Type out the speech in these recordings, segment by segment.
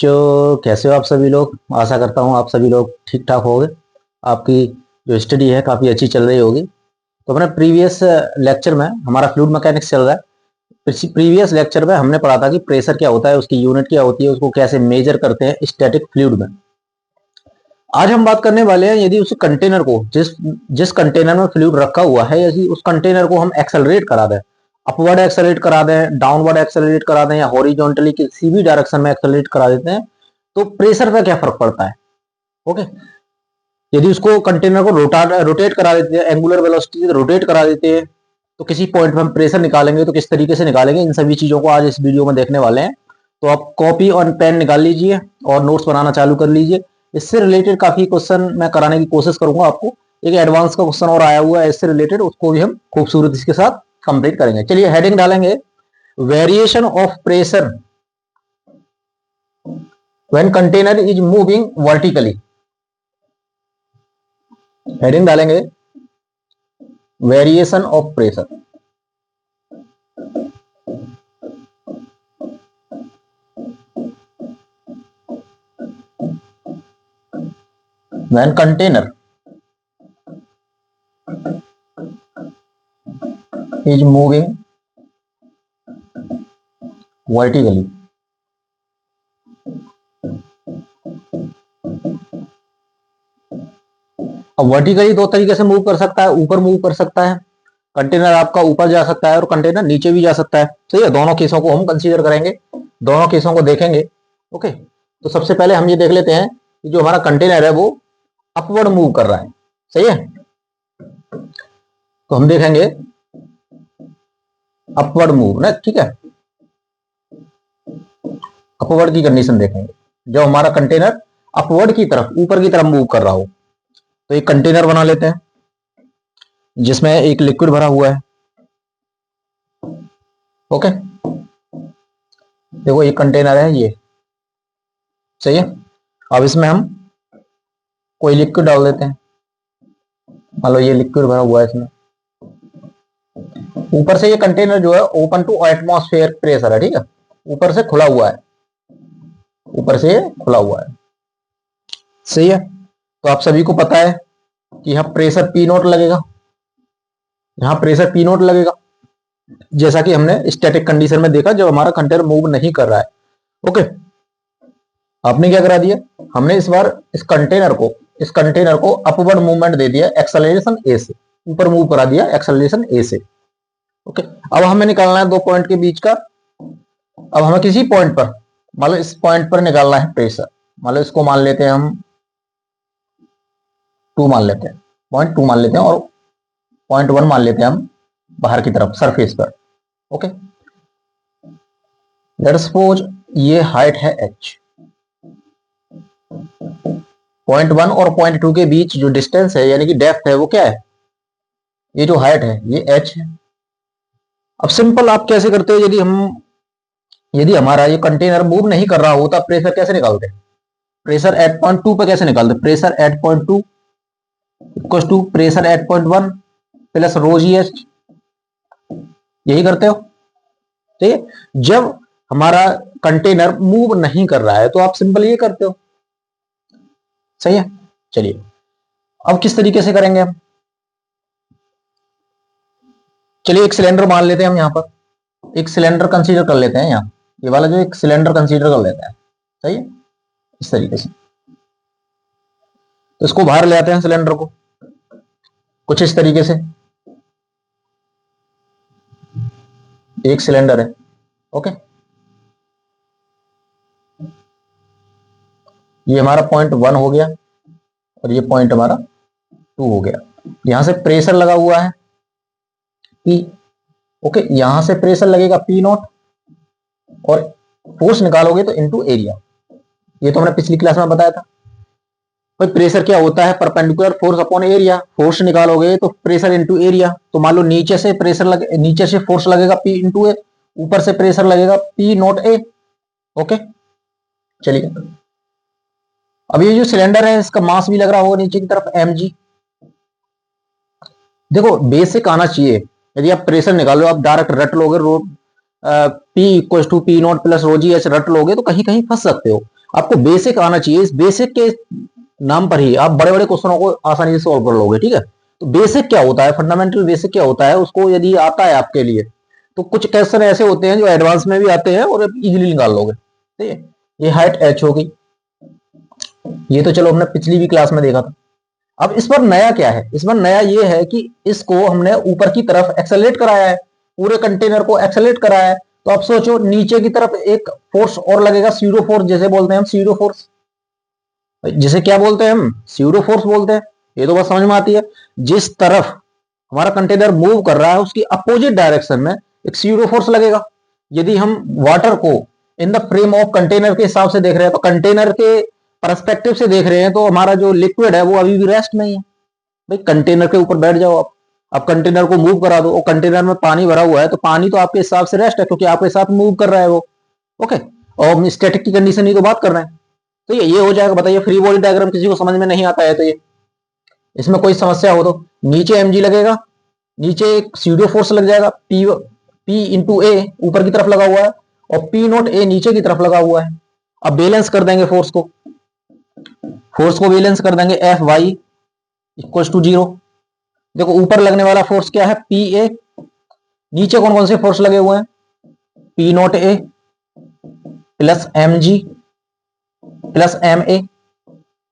बच्चों, कैसे हो आप सभी लोग। आशा करता हूँ आप सभी लोग ठीक ठाक होंगे। आपकी जो स्टडी है काफ़ी अच्छी चल रही होगी। तो अपने प्रीवियस लेक्चर में हमारा फ्लूइड मैकेनिक्स चल रहा है। प्रीवियस लेक्चर में हमने पढ़ा था कि प्रेशर क्या होता है, उसकी यूनिट क्या होती है, उसको कैसे मेजर करते हैं स्टैटिक फ्लूइड में। आज हम बात करने वाले हैं, यदि उस कंटेनर को जिस जिस कंटेनर में फ्लूइड रखा हुआ है, यदि उस कंटेनर को हम एक्सेलरेट करा दें, अपवर्ड एक्सेलरेट करा दें, डाउनवर्ड एक्सेलरेट करा दें, या हॉरिजॉन्टली किसी भी डायरेक्शन में एक्सेलरेट करा देते हैं, तो प्रेशर पे क्या फर्क पड़ता है। ओके, यदि उसको कंटेनर को रोटेट करा देते हैं, एंगुलर वेलोसिटी से रोटेट करा देते हैं, तो किसी पॉइंट पे हम प्रेशर निकालेंगे तो किस तरीके से निकालेंगे, इन सभी चीजों को आज इस वीडियो में देखने वाले हैं। तो आप कॉपी और पेन निकाल लीजिए और नोट्स बनाना चालू कर लीजिए। इससे रिलेटेड काफी क्वेश्चन मैं कराने की कोशिश करूंगा आपको। एक एडवांस का क्वेश्चन और आया हुआ है इससे रिलेटेड, उसको भी हम खूबसूरती के साथ कंप्लीट करेंगे। चलिए हेडिंग डालेंगे, variation of pressure when container is moving vertically. Heading डालेंगे, variation of pressure when container is moving vertically। अब वर्टिकली दो तरीके से मूव कर सकता है, ऊपर मूव कर सकता है, कंटेनर आपका ऊपर जा सकता है और कंटेनर नीचे भी जा सकता है। सही है, दोनों केसों को हम कंसीडर करेंगे, दोनों केसों को देखेंगे। ओके, तो सबसे पहले हम ये देख लेते हैं कि जो हमारा कंटेनर है वो अपवर्ड मूव कर रहा है। सही है, तो हम देखेंगे अपवर्ड मूव ना, ठीक है। अपवर्ड की कंडीशन देखेंगे, जब हमारा कंटेनर अपवर्ड की तरफ, ऊपर की तरफ मूव कर रहा हो। तो एक कंटेनर बना लेते हैं जिसमें एक लिक्विड भरा हुआ है। ओके, देखो ये कंटेनर है ये, सही है। अब इसमें हम कोई लिक्विड डाल देते हैं, मान लो ये लिक्विड भरा हुआ है इसमें। ऊपर से ये कंटेनर जो है ओपन टू एटमॉस्फेयर प्रेशर है, ठीक है, ऊपर से खुला हुआ है, ऊपर से खुला हुआ है। सही है, तो आप सभी को पता है कि यहाँ प्रेशर पी नोट लगेगा, यहाँ प्रेशर पी नोट लगेगा, जैसा कि हमने स्टैटिक कंडीशन में देखा जब हमारा कंटेनर मूव नहीं कर रहा है। ओके, आपने क्या करा दिया, हमने इस बार इस कंटेनर को अपवर्ड मूवमेंट दे दिया, एक्सेलरेशन ए से ऊपर मूव करा दिया, एक्सेलरेशन ए से। ओके, अब हमें निकालना है दो पॉइंट के बीच का। अब हमें किसी पॉइंट पर, मान लो इस पॉइंट पर निकालना है प्रेशर। मान लो इसको मान लेते हैं हम 2 मान लेते हैं, पॉइंट 2 मान लेते हैं, और पॉइंट 1 मान लेते हैं हम बाहर की तरफ सरफेस पर। ओके, लेट सपोज ये हाइट है h, पॉइंट 1 और पॉइंट 2 के बीच जो डिस्टेंस है यानी कि डेप्थ है वो क्या है, ये जो हाइट है ये h है। अब सिंपल आप कैसे करते हो, यदि हमारा ये कंटेनर मूव नहीं कर रहा होता, प्रेशर कैसे निकालते हैं, प्रेशर एट पॉइंट 2 पर कैसे निकालते, pressure at point 2 equal to pressure at point 1 plus rho G H, यही करते हो। ठीक है, जब हमारा कंटेनर मूव नहीं कर रहा है तो आप सिंपल ये करते हो। सही है, चलिए अब किस तरीके से करेंगे हम, चलिए एक सिलेंडर मान लेते हैं हम, यहां पर एक सिलेंडर कंसीडर कर लेते हैं, यहाँ ये वाला जो एक सिलेंडर कंसीडर कर लेते हैं। सही है, इस तरीके से, तो इसको बाहर ले आते हैं सिलेंडर को कुछ इस तरीके से, एक सिलेंडर है। ओके, ये हमारा पॉइंट 1 हो गया और ये पॉइंट हमारा 2 हो गया। यहां से प्रेशर लगा हुआ है P। ओके, यहां से प्रेशर लगेगा P नॉट, और फोर्स निकालोगे तो इनटू एरिया। ये तो हमने पिछली क्लास में बताया था। भाई प्रेशर क्या होता है, perpendicular force upon area. Force निकालोगे तो प्रेशर इनटू एरिया। तो मान लो नीचे से नीचे से फोर्स लगेगा P इंटू ए, ऊपर से प्रेशर लगेगा P नॉट ए। ओके, चलिए अब ये जो सिलेंडर है इसका मास भी लग रहा होगा नीचे की तरफ mg। देखो बेसिक आना चाहिए, यदि आप प्रेशर निकालो, आप डायरेक्ट रट लोगे, P equal to P not plus rho G H रट लोगे तो कहीं कहीं फंस सकते हो। आपको बेसिक आना चाहिए। इस बेसिक के नाम पर ही आप बड़े बड़े क्वेश्चनों को आसानी से सॉल्व कर लोगे। ठीक है, तो बेसिक क्या होता है, फंडामेंटल बेसिक क्या होता है, उसको यदि आता है आपके लिए तो कुछ क्वेश्चन ऐसे होते हैं जो एडवांस में भी आते हैं और इजीली निकाल लोगे। ठीक है, ये हाइट एच होगी, ये तो चलो हमने पिछली भी क्लास में देखा था। अब इस पर नया क्या है, इस पर नया ये है कि इसको हमने ऊपर की तरफ एक्सेलरेट कराया है, पूरे कंटेनर को एक्सेलरेट कराया है। तो आप सोचो नीचे की तरफ एक फोर्स और लगेगा, स्यूडो फोर्स जैसे बोलते हैं हम, स्यूडो फोर्स जिसे क्या बोलते हैं हम, स्यूडो फोर्स बोलते हैं। ये तो बस समझ में आती है। जिस तरफ हमारा कंटेनर मूव कर रहा है उसकी अपोजिट डायरेक्शन में एक स्यूडो फोर्स लगेगा। यदि हम वाटर को in the frame of container के हिसाब से देख रहे हैं, तो कंटेनर के परस्पेक्टिव से देख रहे हैं, तो हमारा जो लिक्विड है वो अभी भी रेस्ट में ही है। भाई कंटेनर के ऊपर बैठ जाओ आप कंटेनर को मूव करा दो, और कंटेनर में पानी भरा हुआ है तो पानी तो आपके हिसाब से रेस्ट है, क्योंकि आपके साथ मूव कर रहा है वो। ओके, और हम स्टैटिक की कंडीशन ही तो बात कर रहे हैं। तो ये हो जाएगा। बताइए, फ्री बॉडी डायग्राम किसी को समझ में नहीं आता है तो ये इसमें कोई समस्या हो तो नीचे एम लगेगा, नीचे एक स्यूडो फोर्स लग जाएगा, पी इंटू ए ऊपर की तरफ लगा हुआ है और पी नोट ए नीचे की तरफ लगा हुआ है। अब बैलेंस कर देंगे फोर्स को बैलेंस कर देंगे, एफ वाई इक्वल टू 0। देखो ऊपर लगने वाला फोर्स क्या है, पी ए। नीचे कौन कौन से फोर्स लगे हुए हैं, P naught A plus M G plus M A,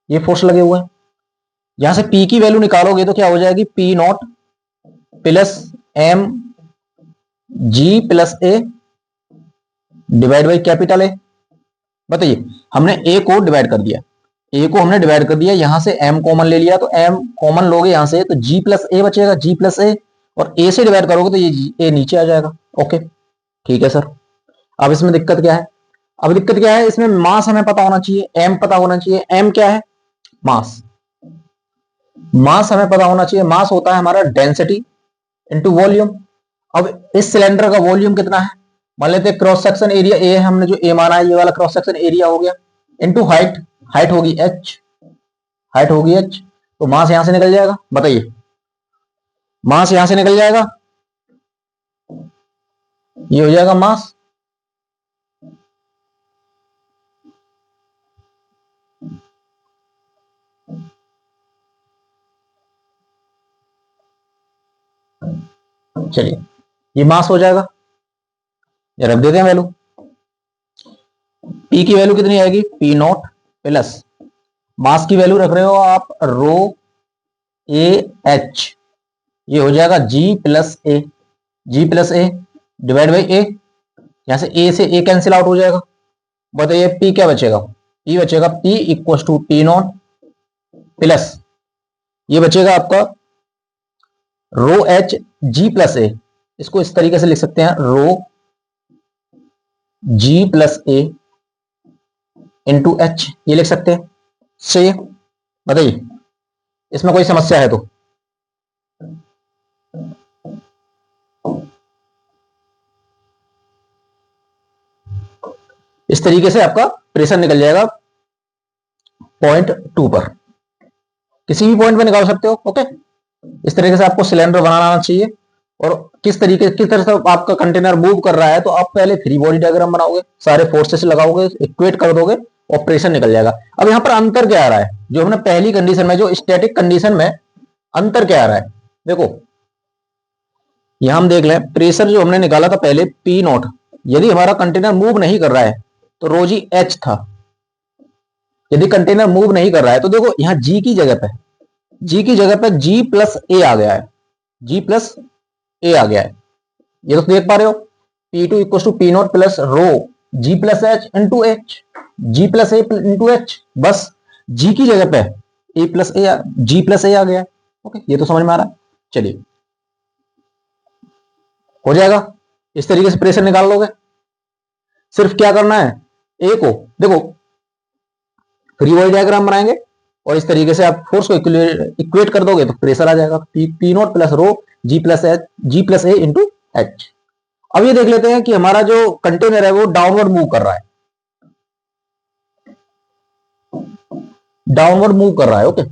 ये फोर्स लगे हुए हैं। यहां से पी की वैल्यू निकालोगे तो क्या हो जाएगी, P not plus M G plus A divide by capital A. बताइए, हमने ए को डिवाइड कर दिया, ए को हमने डिवाइड कर दिया, यहां से एम कॉमन ले लिया, तो एम कॉमन लोगे यहां से तो जी प्लस ए बचेगा, जी प्लस ए, और ए से डिवाइड करोगे तो ये ए नीचे आ जाएगा। ओके ठीक है सर। अब इसमें दिक्कत क्या है, अब दिक्कत क्या है, इसमें मास हमें पता होना चाहिए, एम पता होना चाहिए। एम क्या है, मास। मास हमें पता होना चाहिए, मास होता है हमारा डेंसिटी इंटू वॉल्यूम। अब इस सिलेंडर का वॉल्यूम कितना है, मान लेते हैं क्रॉस सेक्शन एरिया ए है, हमने जो ए माना है ये वाला क्रॉस सेक्शन एरिया हो गया, इंटू हाइट, हाइट होगी एच, हाइट होगी एच, तो मास यहां से निकल जाएगा। बताइए, मास यहां से निकल जाएगा, ये हो जाएगा मास। चलिए ये मास हो जाएगा, ये रख देते हैं वैल्यू। पी की वैल्यू कितनी आएगी, पी नॉट प्लस मास की वैल्यू रख रहे हो आप रो ए एच, ये हो जाएगा G plus A, G plus A divide by A, यहां से ए कैंसिल आउट हो जाएगा। बताइए पी क्या बचेगा, पी बचेगा P equal to T naught plus ये बचेगा आपका रो एच जी प्लस ए, इसको इस तरीके से लिख सकते हैं, रो G plus A into H, ये लिख सकते हैं। सही। बताइए इसमें कोई समस्या है तो, इस तरीके से आपका प्रेशर निकल जाएगा पॉइंट 2 पर, किसी भी पॉइंट पे निकाल सकते हो। ओके, इस तरीके से आपको सिलेंडर बनाना आना चाहिए। और किस तरह से आपका कंटेनर मूव कर रहा है, तो आप पहले फ्री बॉडी डायग्राम बनाओगे, सारे फोर्सेस लगाओगे, इक्वेट कर दोगे और प्रेशर निकल जाएगा। अब यहां पर अंतर क्या आ रहा है, जो हमने पहली कंडीशन में, जो स्टैटिक कंडीशन में अंतर क्या आ रहा है, देखो यहां हम देख लें, प्रेशर जो हमने निकाला था पहले पी नॉट, यदि हमारा कंटेनर मूव नहीं कर रहा है तो रोजी एच था। यदि कंटेनर मूव नहीं कर रहा है तो देखो यहां जी की जगह पे, जी की जगह पे जी प्लस ए आ गया है, जी प्लस ए आ गया है, ये तो देख पा रहे हो। P two equal to P not plus rho G plus H into H, G plus A into H, बस जी की जगह पे ए प्लस ए, जी प्लस ए आ गया है। ओके, ये तो समझ में आ रहा है। चलिए हो जाएगा, इस तरीके से प्रेशर निकाल लोगे। सिर्फ क्या करना है, ए को देखो फ्री बॉडी डायग्राम बनाएंगे और इस तरीके से आप फोर्स को इक्वेट कर दोगे तो प्रेशर आ जाएगा, P not plus rho G plus H, G plus A into H. अब ये देख लेते हैं कि हमारा जो कंटेनर है वो डाउनवर्ड मूव कर रहा है, डाउनवर्ड मूव कर रहा है। Okay,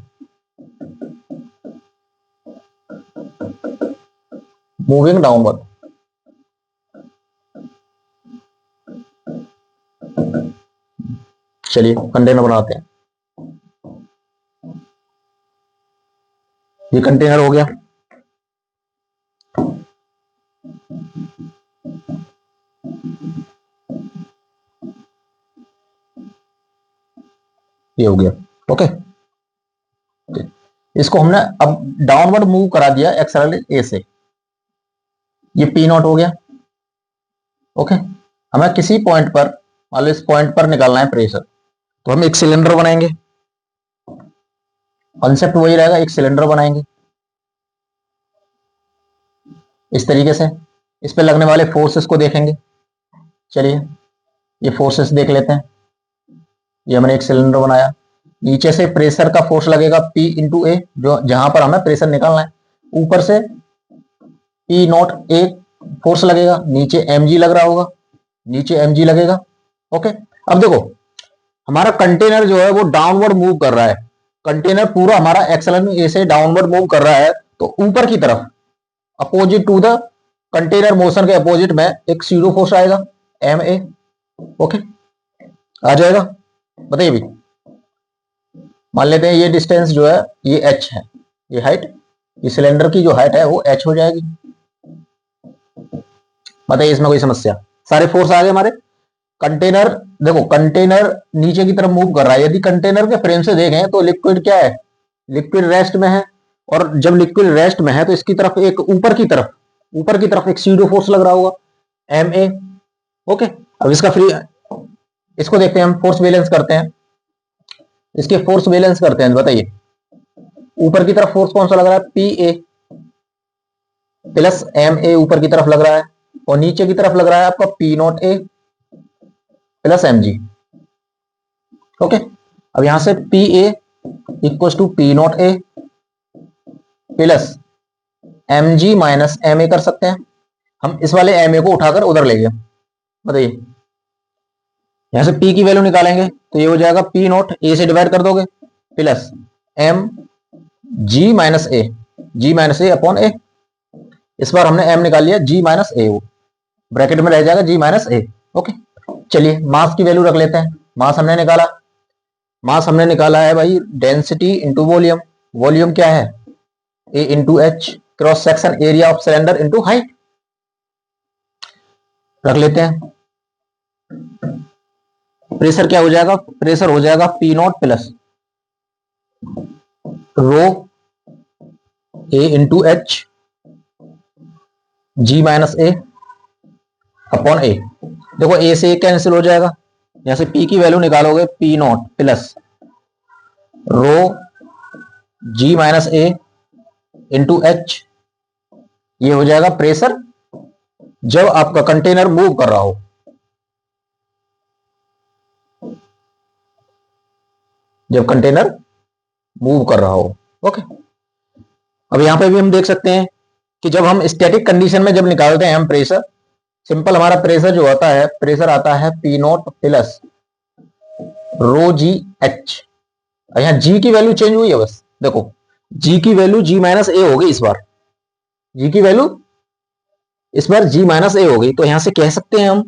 moving downward. चलिए कंटेनर बनाते हैं। ये कंटेनर हो गया। ये हो गया। ओके, इसको हमने अब डाउनवर्ड मूव करा दिया एक्सेलरेट ए से। ये पी नॉट हो गया। ओके, हमें किसी पॉइंट पर, मान लो इस पॉइंट पर निकालना है प्रेशर, तो हम एक सिलेंडर बनाएंगे। कॉन्सेप्ट वही रहेगा, एक सिलेंडर बनाएंगे इस तरीके से। इस पे लगने वाले फोर्सेस को देखेंगे। चलिए ये फोर्सेस देख लेते हैं। ये हमने एक सिलेंडर बनाया, नीचे से प्रेशर का फोर्स लगेगा P इंटू ए, जो जहां पर हमें प्रेशर निकालना है। ऊपर से P नॉट ए फोर्स लगेगा, नीचे mg लग रहा होगा, नीचे mg लगेगा। ओके, अब देखो हमारा कंटेनर जो है वो डाउनवर्ड मूव कर रहा है। कंटेनर पूरा हमारा एक्सेलरेशन ए से डाउनवर्ड मूव कर रहा है, तो ऊपर की तरफ opposite to the container motion के अपोजिट में एक सीडो फोर्स आएगा ma। ओके, आ जाएगा। बताइए भी, मान लेते हैं ये डिस्टेंस जो है ये h है, ये हाइट, ये सिलेंडर की जो हाइट है वो h हो जाएगी। बताइए इसमें कोई समस्या? सारे फोर्स आ गए हमारे। कंटेनर देखो, कंटेनर नीचे की तरफ मूव कर रहा है। यदि कंटेनर के फ्रेम से देखें तो लिक्विड क्या है, लिक्विड रेस्ट में है, और जब लिक्विड रेस्ट में है तो इसकी तरफ एक ऊपर की तरफ एक सीडो फोर्स लग रहा होगा ma। ओके, अब इसका फ्री, इसको देखते हैं हम, फोर्स बैलेंस करते हैं, इसके फोर्स बैलेंस करते हैं। बताइए ऊपर की तरफ फोर्स कौन सा लग रहा है, pa प्लस ma ऊपर की तरफ लग रहा है, और नीचे की तरफ लग रहा है आपका P naught A plus mg। Okay, अब यहां से Pa equal to P naught A plus mg minus ma कर सकते हैं। हम इस वाले ma को उठाकर उधर ले गए। बताइए यहां से P की वैल्यू निकालेंगे तो ये हो जाएगा P नॉट ए से डिवाइड कर दोगे plus m g minus A upon ए। इस बार हमने m निकाल लिया, g माइनस ए, वो ब्रैकेट में रह जाएगा g माइनस ए। ओके, चलिए मास की वैल्यू रख लेते हैं। मास हमने निकाला है भाई डेंसिटी इंटू वॉल्यूम। वॉल्यूम क्या है, a into H, cross section area of cylinder into height. रख लेते हैं। प्रेशर क्या हो जाएगा, प्रेशर हो जाएगा P not plus rho a into H g minus A upon A. देखो a से a कैंसिल हो जाएगा, यहां से P की वैल्यू निकालोगे P not plus row g minus A into H. ये हो जाएगा प्रेशर जब आपका कंटेनर मूव कर रहा हो। जब कंटेनर मूव कर रहा हो। ओके, अब यहां पे भी हम देख सकते हैं कि जब हम स्टैटिक कंडीशन में जब निकालते हैं हम प्रेशर, सिंपल हमारा प्रेशर जो आता है, प्रेशर आता है P not plus rho G H. यहां जी की वैल्यू चेंज हुई है बस। देखो जी की वैल्यू जी माइनस ए हो गई इस बार, जी की वैल्यू इस बार जी माइनस ए हो गई। तो यहां से कह सकते हैं हम,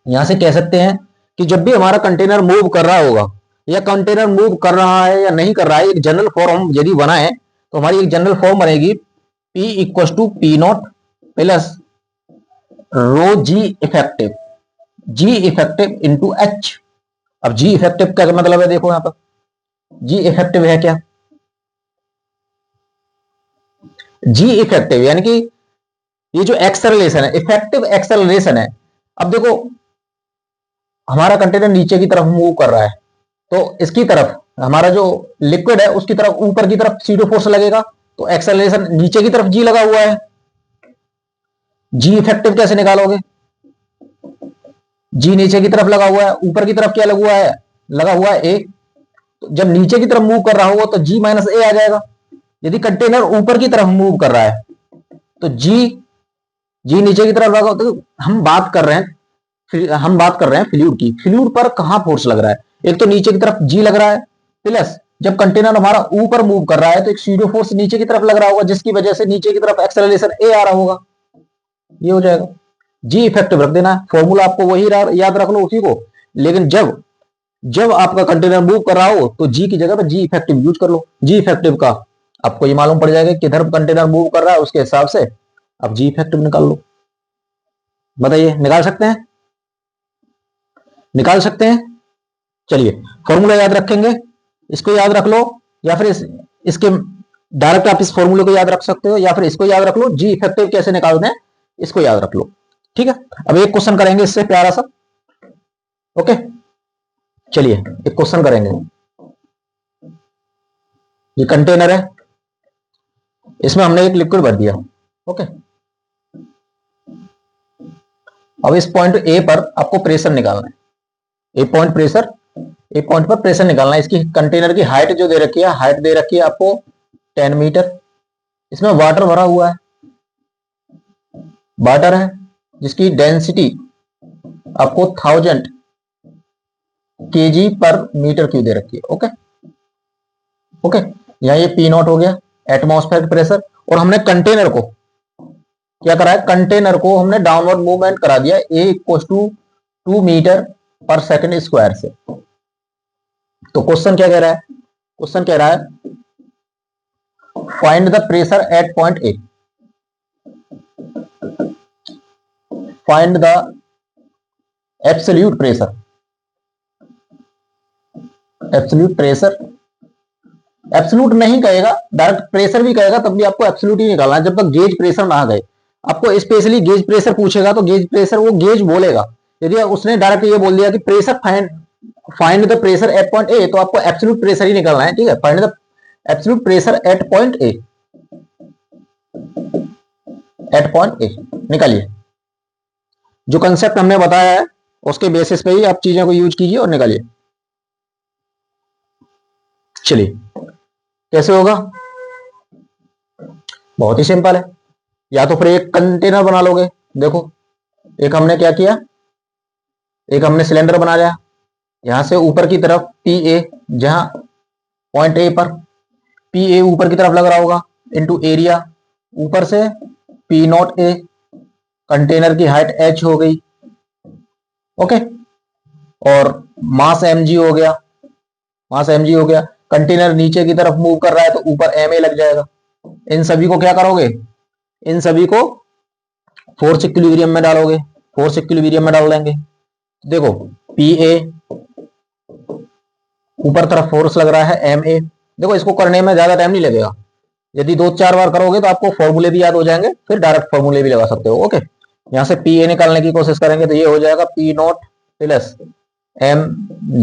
यहां से कह सकते हैं कि जब भी हमारा कंटेनर मूव कर रहा होगा, या कंटेनर मूव कर रहा है या नहीं कर रहा है, एक जनरल फॉर्म यदि बनाए तो हमारी एक जनरल फॉर्म बनेगी P equal to P not plus rho G effective into H. अब जी इफेक्टिव का मतलब है, देखो यहां पर जी इफेक्टिव है क्या, जी इफेक्टिव यानी कि ये जो एक्सेलरेशन है, इफेक्टिव एक्सेलरेशन है। अब देखो हमारा कंटेनर नीचे की तरफ मूव कर रहा है, तो इसकी तरफ हमारा जो लिक्विड है उसकी तरफ ऊपर की तरफ सीडो फोर्स लगेगा, तो एक्सेलरेशन नीचे की तरफ जी लगा हुआ है। जी इफेक्टिव कैसे निकालोगे, जी नीचे की तरफ लगा हुआ है, ऊपर की तरफ क्या लगा हुआ है ए। तो जब नीचे की तरफ मूव कर रहा होगा तो जी माइनस ए आ जाएगा। यदि कंटेनर ऊपर की तरफ मूव कर रहा है तो जी नीचे की तरफ लगा। तो हम बात कर रहे हैं फ्लूइड की। फ्लूइड पर कहां फोर्स लग रहा है, एक तो नीचे की तरफ जी लग रहा है, प्लस जब कंटेनर हमारा ऊपर मूव कर रहा है तो एक सीडो फोर्स नीचे की तरफ लग रहा होगा, जिसकी वजह से नीचे की तरफ एक्सेलरेशन ए आ रहा होगा। ये हो जाएगा जी इफेक्टिव। रख देना, फॉर्मूला आपको वही याद रख लो उसी को। लेकिन जब आपका कंटेनर मूव कर रहा हो तो जी की जगह पे जी इफेक्टिव यूज कर लो। जी इफेक्टिव का आपको ये मालूम पड़ जाएगा कि किधर कंटेनर मूव कर रहा है, उसके हिसाब से आप जी इफेक्टिव निकाल लो। बताइए, निकाल सकते हैं? निकाल सकते हैं। चलिए, फॉर्मूला याद रखेंगे, इसको याद रख लो, या फिर इसके डायरेक्ट आप इस फॉर्मूले को याद रख सकते हो, या फिर इसको याद रख लो। जी इफेक्टिव कैसे निकालते हैं इसको याद रख लो। ठीक है, अब एक क्वेश्चन करेंगे इससे प्यारा सा। ओके, चलिए एक क्वेश्चन करेंगे। ये कंटेनर है, इसमें हमने एक लिक्विड भर दिया। ओके, अब इस पॉइंट ए पर आपको प्रेशर निकालना है। ए पॉइंट प्रेशर, ए पॉइंट पर प्रेशर निकालना है। इसकी कंटेनर की हाइट जो दे रखी है, हाइट दे रखी है आपको 10 मीटर। इसमें वाटर भरा हुआ है, वाटर है जिसकी डेंसिटी आपको 1000 kg पर मीटर क्यूब दे रखी है। ओके ओके, यहाँ ये पी नॉट हो गया, एटमॉस्फेरिक प्रेशर। और हमने कंटेनर को क्या करा है, कंटेनर को हमने डाउनवर्ड मूवमेंट करा दिया ए इक्वल टू 2 मीटर पर सेकंड स्क्वायर से। तो क्वेश्चन क्या कह रहा है, क्वेश्चन कह रहा है find the pressure at point A, find the absolute pressure, absolute pressure. Absolute नहीं कहेगा, डायरेक्ट प्रेशर भी कहेगा तब भी आपको एब्सोल्यूट ही निकालना है जब तक गेज प्रेशर ना गए। आपको स्पेशली गेज प्रेशर पूछेगा तो गेज प्रेशर वो गेज बोलेगा। यदि उसने डायरेक्ट ये बोल दिया कि pressure find the pressure at point A, तो आपको एब्सोल्यूट प्रेशर ही निकालना है। ठीक है, find the absolute pressure at point A, at point A निकालिए। जो कंसेप्ट हमने बताया है उसके बेसिस पे ही आप चीजों को यूज कीजिए और निकालिए। चलिए, कैसे होगा, बहुत ही सिंपल है। या तो फिर एक कंटेनर बना लोगे। देखो, एक हमने क्या किया, एक हमने सिलेंडर बना लिया, यहां से ऊपर की तरफ पी ए, जहां पॉइंट ए पर पी ए ऊपर की तरफ लग रहा होगा, इनटू एरिया, ऊपर से पी नॉट ए, कंटेनर की हाइट एच हो गई। ओके, और मास एम जी हो गया, मास एम जी हो गया। कंटेनर नीचे की तरफ मूव कर रहा है तो ऊपर एम ए लग जाएगा। इन सभी को क्या करोगे, इन सभी को फोर्स इक्विलिब्रियम में डालोगे, फोर्स इक्विलिब्रियम में डाल देंगे। देखो, पी ए ऊपर तरफ फोर्स लग रहा है एम ए। देखो, इसको करने में ज्यादा टाइम नहीं लगेगा, यदि 2-4 बार करोगे तो आपको फॉर्मूले भी याद हो जाएंगे, फिर डायरेक्ट फॉर्मूले भी लगा सकते हो। ओके, यहां से पी ए निकालने की कोशिश करेंगे तो ये हो जाएगा P not plus M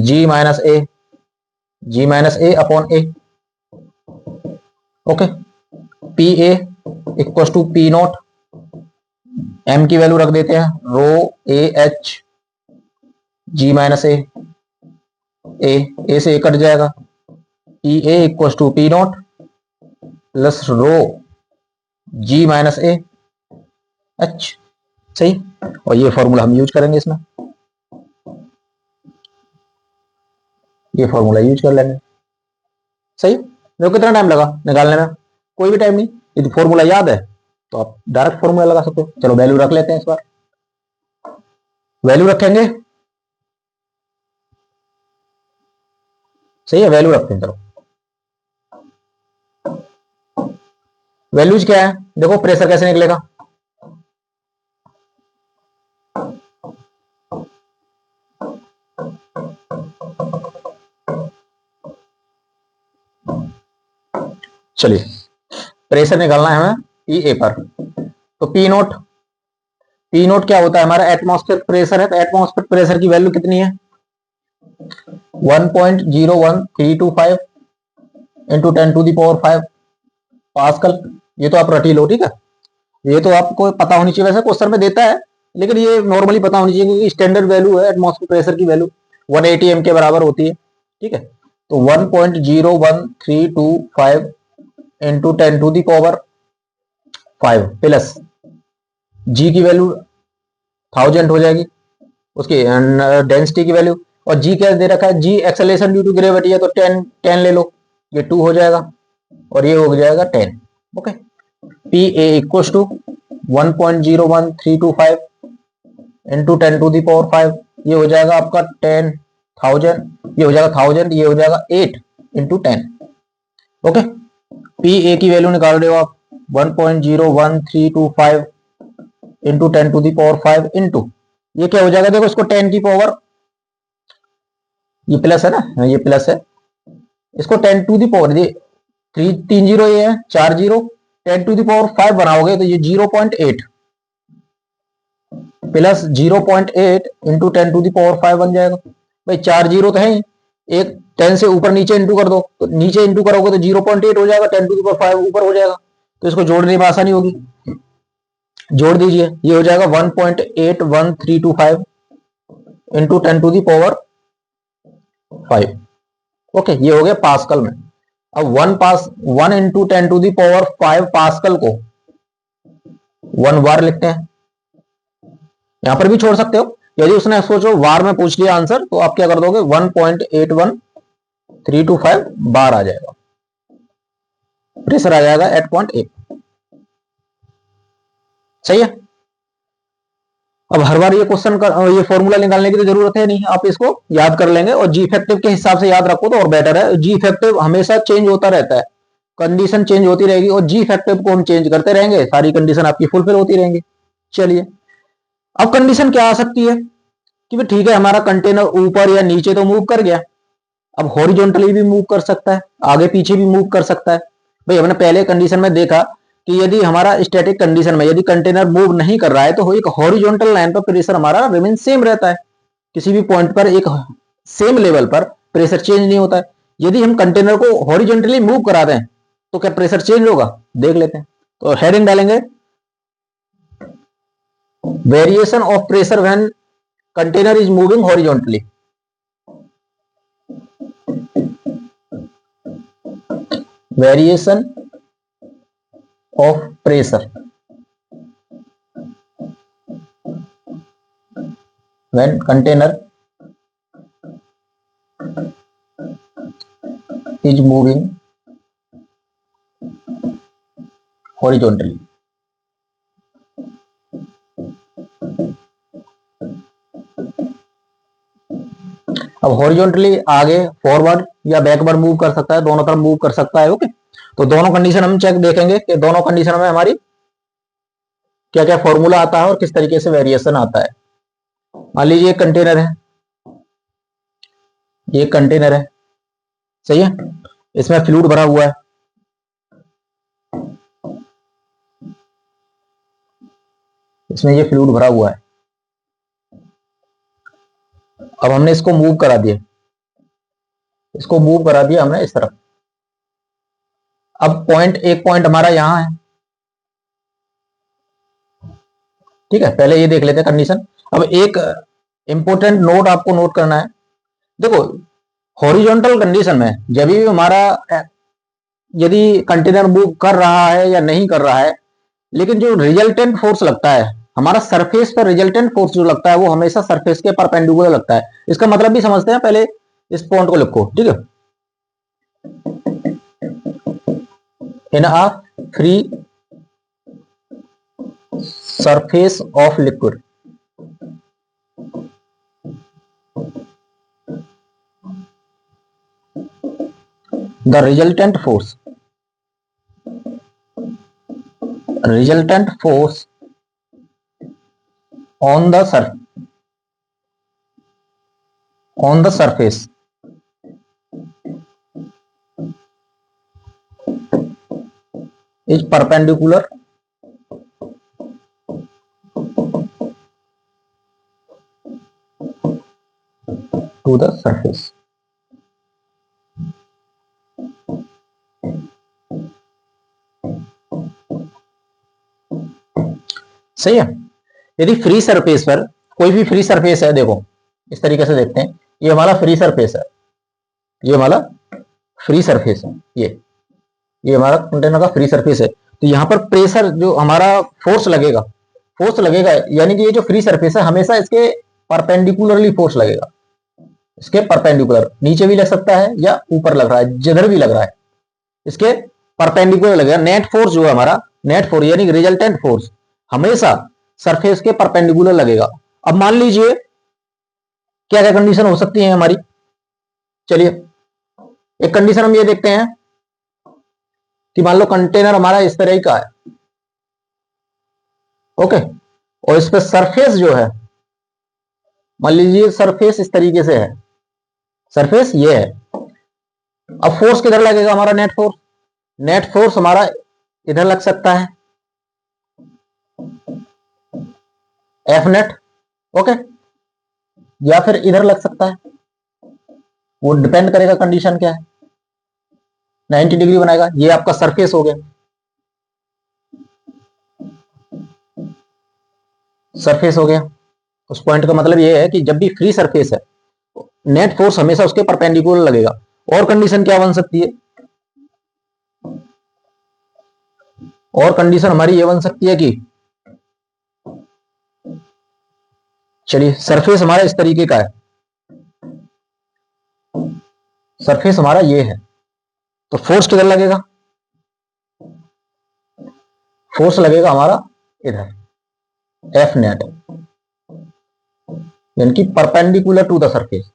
G minus A, G minus A upon A. Okay, P A equal to P naught, M की वैल्यू रख देते हैं रो A H G minus A, A से ए कट जाएगा, P A equal to P not plus rho G minus A H. सही, और ये formula हम यूज करेंगे इसमें, ये फॉर्मूला यूज कर लेंगे। सही, देखो कितना टाइम लगा निकालने में, कोई भी टाइम नहीं। यदि फॉर्मूला याद है तो आप डायरेक्ट फॉर्मूला लगा सकते हो। चलो वैल्यू रख लेते हैं इस बार, वैल्यू रखेंगे। सही है, वैल्यू रखते हैं। चलो, वैल्यूज क्या है, देखो प्रेशर कैसे निकलेगा। चलिए, प्रेशर निकालना है हमें पी ए पर, तो पी नोट, पी नोट क्या होता है हमारा, एटमॉस्फेरिक प्रेशर है। तो एटमॉस्फेरिक प्रेशर की वैल्यू कितनी है, 1.01325 इंटू 10⁵ पास्कल। ये तो आप रट ही लो, ठीक है, ये तो आपको पता होनी चाहिए। वैसे क्वेश्चन में देता है लेकिन ये नॉर्मली पता होनी चाहिए, क्योंकि स्टैंडर्ड वैल्यू है एटमॉस्फेरिक प्रेशर की वैल्यू 180 एम के बराबर होती है। ठीक है, तो 1.01325 इंटू 10⁵ प्लस जी की वैल्यू 1000 हो जाएगी, उसकी डेंसिटी की वैल्यू। और जी क्या दे रखा है, जी एक्सेलरेशन ड्यू टू ग्रेविटी है, तो 10 ले लो, ये 2 हो जाएगा और ये हो जाएगा 10। Okay, P A equal to 1.01325 into 10⁵, ये हो जाएगा आपका 10 1000, ये हो जाएगा 1000, ये हो जाएगा 8 इंटू 10। ओके, पी ए की वैल्यू निकाल रहे हो आप 1.01325 into 10 to the power 5 into, ये क्या हो जाएगा, देखो इसको 10 की पावर, ये प्लस है ना, ये प्लस है, इसको 10 टू दी पावर, ये 3 जीरो ये है, 4 जीरो, 10 टू दी पावर 5 बनाओगे तो ये 0.8 plus 0.8 into 10 to the power 5 बन जाएगा। भाई 4 जीरो तो है ही, एक 10 से ऊपर नीचे इंटू कर दो, तो नीचे इंटू करोगे तो 0.8 हो जाएगा, 10 टू दी पावर 5 ऊपर हो जाएगा, तो इसको जोड़ने में आसानी होगी, जोड़ दीजिए, ये हो जाएगा 1.81325 into 10 to the power 5। Okay, ये हो गया पास्कल में। अब 1 into 10 to the power 5 pascal को 1 बार लिखते हैं, यहां पर भी छोड़ सकते हो, यदि उसने सोचो वार में पूछ लिया आंसर तो आप क्या कर दोगे, 1.81325 बार आ जाएगा, प्रेशर आ जाएगा 8.8। सही है। अब हर बार ये क्वेश्चन का ये फॉर्मूला निकालने की तो जरूरत है नहीं, आप इसको याद कर लेंगे और जी इफेक्टिव के हिसाब से याद रखो तो और बेटर है। जी इफेक्टिव हमेशा चेंज होता रहता है, कंडीशन चेंज होती रहेगी और जी इफेक्टिव को हम चेंज करते रहेंगे, सारी कंडीशन आपकी फुलफिल होती रहेंगी। चलिए, अब कंडीशन क्या आ सकती है कि भाई ठीक है हमारा कंटेनर ऊपर या नीचे तो मूव कर गया, अब हॉरिजॉन्टली भी मूव कर सकता है, आगे पीछे भी मूव कर सकता है। भाई हमने पहले कंडीशन में देखा कि यदि हमारा स्टैटिक कंडीशन में यदि कंटेनर मूव नहीं कर रहा है तो एक हॉरिजॉन्टल लाइन पर प्रेशर हमारा रिमेन सेम रहता है, किसी भी पॉइंट पर एक सेम लेवल पर प्रेशर चेंज नहीं होता है। यदि हम कंटेनर को हॉरिजॉन्टली मूव करा दें तो क्या प्रेशर चेंज होगा, देख लेते हैं। तो हेडिंग डालेंगे variation of pressure when container is moving horizontally. Variation of pressure when container is moving horizontally। अब हॉरिजॉन्टली आगे फॉरवर्ड या बैकवर्ड मूव कर सकता है, दोनों तरफ मूव कर सकता है। ओके, तो दोनों कंडीशन हम चेक देखेंगे कि दोनों कंडीशन में हमारी क्या क्या फॉर्मूला आता है और किस तरीके से वेरिएशन आता है। मान लीजिए एक कंटेनर है, ये कंटेनर है, सही है, इसमें फ्लूइड भरा हुआ है, इसमें ये फ्लूइड भरा हुआ है। अब हमने इसको मूव करा दिया, इसको मूव करा दिया हमने इस तरफ। अब एक पॉइंट हमारा यहां है, ठीक है, पहले ये देख लेते हैं कंडीशन। अब एक इंपॉर्टेंट नोट आपको नोट करना है, देखो हॉरिजॉन्टल कंडीशन में जब भी हमारा यदि कंटेनर मूव कर रहा है या नहीं कर रहा है, लेकिन जो रिजल्टेंट फोर्स लगता है हमारा सरफेस पर, रिजल्टेंट फोर्स जो लगता है वो हमेशा सरफेस के परपेंडिकुलर लगता है। इसका मतलब भी समझते हैं, पहले इस पॉइंट को लिखो, ठीक है। In a free surface of liquid, the resultant force on the surface is perpendicular to the surface। सही है। यदि फ्री सरफेस पर, कोई भी फ्री सरफेस है, देखो इस तरीके से देखते हैं, ये हमारा फ्री सरफेस है, ये हमारा फ्री सरफेस है, ये हमारा कंटेनर का फ्री सरफेस है। तो यहां पर प्रेशर जो हमारा फोर्स लगेगा यानी कि ये जो फ्री सरफेस है हमेशा इसके परपेंडिकुलरली फोर्स लगेगा, इसके परपेंडिकुलर, नीचे भी लग सकता है या ऊपर लग रहा है, जिधर भी लग रहा है इसके परपेंडिकुलर लगेगा। नेट फोर्स जो है हमारा, नेट फोर्स यानी कि रिजल्टेंट फोर्स हमेशा सरफेस के परपेंडिकुलर लगेगा। अब मान लीजिए क्या क्या कंडीशन हो सकती है हमारी? चलिए एक कंडीशन हम ये देखते हैं कि मान लो कंटेनर हमारा इस तरह का है, ओके, और इस पे सरफेस जो है, मान लीजिए सरफेस इस तरीके से है, सरफेस ये है। अब फोर्स किधर लगेगा हमारा? Net force. नेट फोर्स हमारा इधर लग सकता है, एफ नेट, ओके, या फिर इधर लग सकता है, वो डिपेंड करेगा कंडीशन क्या है। 90 डिग्री बनाएगा। ये आपका सरफेस हो गया, सरफेस हो गया। उस पॉइंट का मतलब ये है कि जब भी फ्री सरफेस है नेट फोर्स हमेशा उसके परपेंडिकुलर लगेगा। और कंडीशन क्या बन सकती है? और कंडीशन हमारी ये बन सकती है कि चलिए सरफेस हमारा इस तरीके का है, सरफेस हमारा ये है, तो फोर्स किधर लगेगा? फोर्स लगेगा हमारा इधर, एफ नेट, यानी कि परपेंडिकुलर टू द सरफेस।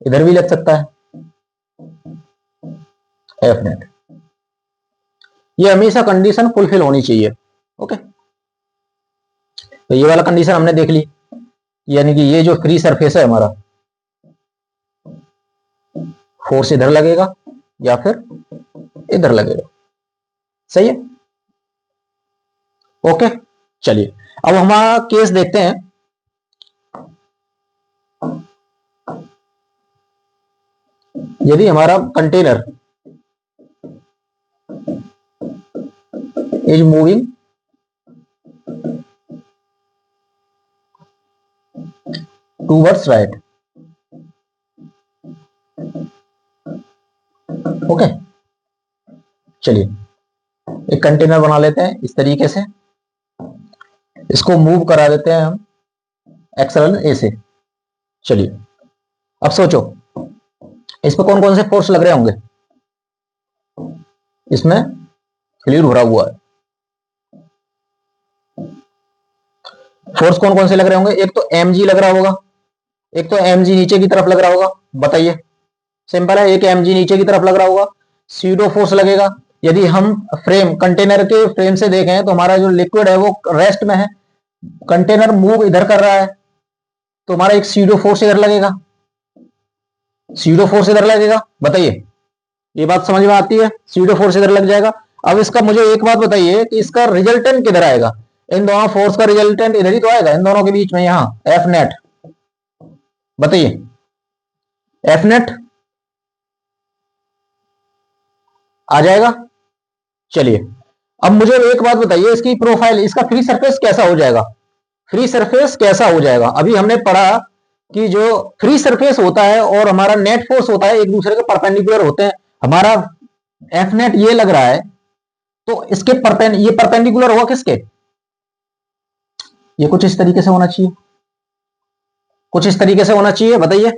इधर भी लग सकता है एफ नेट। ये हमेशा कंडीशन फुलफिल होनी चाहिए, ओके। तो ये वाला कंडीशन हमने देख ली, यानी कि ये जो फ्री सरफेस है हमारा, फोर्स इधर लगेगा या फिर इधर लगेगा, सही है, ओके। चलिए अब हमारा केस देखते हैं। यदि हमारा container is moving towards right, okay, चलिए एक कंटेनर बना लेते हैं इस तरीके से, इसको मूव करा देते हैं हम एक्सेलरेशन ए से। चलिए अब सोचो इस पर कौन कौन से फोर्स लग रहे होंगे? इसमें फ्लूइड भरा हुआ है, फोर्स कौन कौन से लग रहे होंगे? एक तो एम लग रहा होगा, एक तो एम नीचे की तरफ लग रहा होगा, बताइए, सिंपल है, एक एम नीचे की तरफ लग रहा होगा। सीडो फोर्स लगेगा। यदि हम फ्रेम कंटेनर के फ्रेम से देखें तो हमारा जो लिक्विड है वो रेस्ट में है, कंटेनर मूव इधर कर रहा है, तो हमारा एक सीडो फोर्स इधर लगेगा, सीडो फोर्स इधर लगेगा, बताइए ये बात समझ में आती है? सीडो फोर्स इधर लग जाएगा। अब इसका मुझे एक बात बताइए कि इसका रिजल्टेंट किधर आएगा? इन दोनों फोर्स का रिजल्टेंट इधर ही तो आएगा, इन दोनों के बीच में, यहां एफ नेट, बताइए एफ नेट आ जाएगा। चलिए अब मुझे एक बात बताइए, इसकी प्रोफाइल, इसका फ्री सरफेस कैसा हो जाएगा? फ्री सरफेस कैसा हो जाएगा? अभी हमने पढ़ा कि जो फ्री सरफेस होता है और हमारा नेट फोर्स होता है एक दूसरे के परपेंडिकुलर होते हैं। हमारा एफ नेट ये लग रहा है, तो इसके ये परपेंडिकुलर होगा किसके? ये कुछ इस तरीके से होना चाहिए, कुछ इस तरीके से होना चाहिए, बताइए,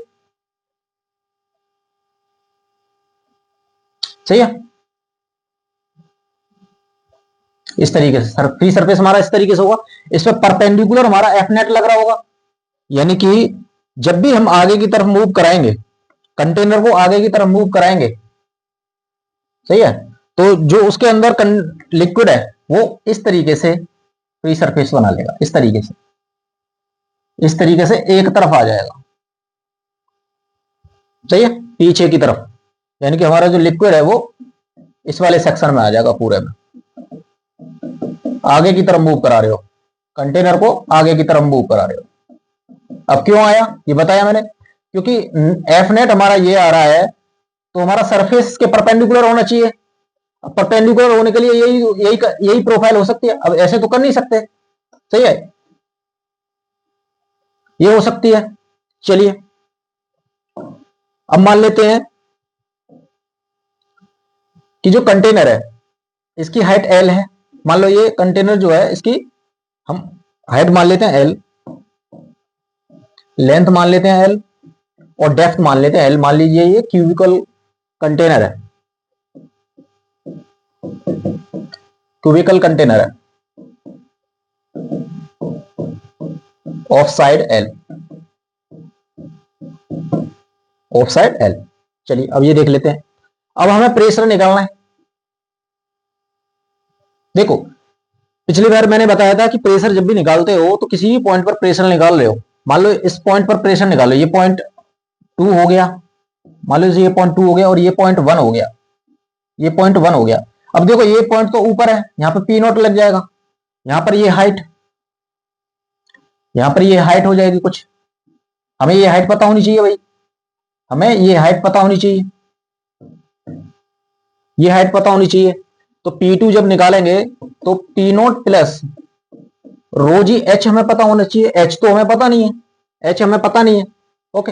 सही है? इस तरीके से फ्री सरफेस हमारा इस तरीके से होगा, इस पर परपेंडिकुलर हमारा एफ नेट लग रहा होगा। यानी कि जब भी हम आगे की तरफ मूव कराएंगे, कंटेनर को आगे की तरफ मूव कराएंगे, सही है, तो जो उसके अंदर लिक्विड है वो इस तरीके से फ्री सरफेस बना लेगा, इस तरीके से, इस तरीके से एक तरफ आ जाएगा, सही है, पीछे की तरफ। यानी कि हमारा जो लिक्विड है वो इस वाले सेक्शन में आ जाएगा पूरे में, आगे की तरफ मूव करा रहे हो, कंटेनर को आगे की तरफ मूव करा रहे हो। अब क्यों आया ये बताया मैंने, क्योंकि एफ नेट हमारा ये आ रहा है, तो हमारा सरफेस के परपेंडिकुलर होना चाहिए। परपेंडिकुलर होने के लिए यही यही यही प्रोफाइल हो सकती है। अब ऐसे तो कर नहीं सकते, सही है, ये हो सकती है। चलिए अब मान लेते हैं कि जो कंटेनर है इसकी हाइट एल है। मान लो ये कंटेनर जो है इसकी हम हाइट मान लेते हैं एल, लेंथ मान लेते हैं एल, और डेप्थ मान लेते हैं एल। मान लीजिए ये क्यूबिकल कंटेनर है, क्यूबिकल कंटेनर है of side L, of side L. चलिए अब ये देख लेते हैं। अब हमें प्रेशर निकालना है। देखो पिछली बार मैंने बताया था कि प्रेशर जब भी निकालते हो तो किसी भी पॉइंट पर प्रेशर निकाल रहे हो, मान लो इस पॉइंट पर प्रेशर निकालो, ये पॉइंट 2 हो गया, मान लो ये पॉइंट 2 हो गया और ये पॉइंट 1 हो गया, ये पॉइंट 1 हो गया। अब देखो ये पॉइंट तो ऊपर है, यहां पर पी नॉट लग जाएगा, यहां पर ये हाइट, यहां पर ये हाइट हो जाएगी कुछ, हमें ये हाइट पता होनी चाहिए भाई, हमें ये हाइट पता होनी चाहिए, ये हाइट पता होनी चाहिए। तो P2 जब निकालेंगे तो P not plus rho G H हमें पता होना चाहिए, एच तो हमें पता नहीं है, एच हमें पता नहीं है। ओके,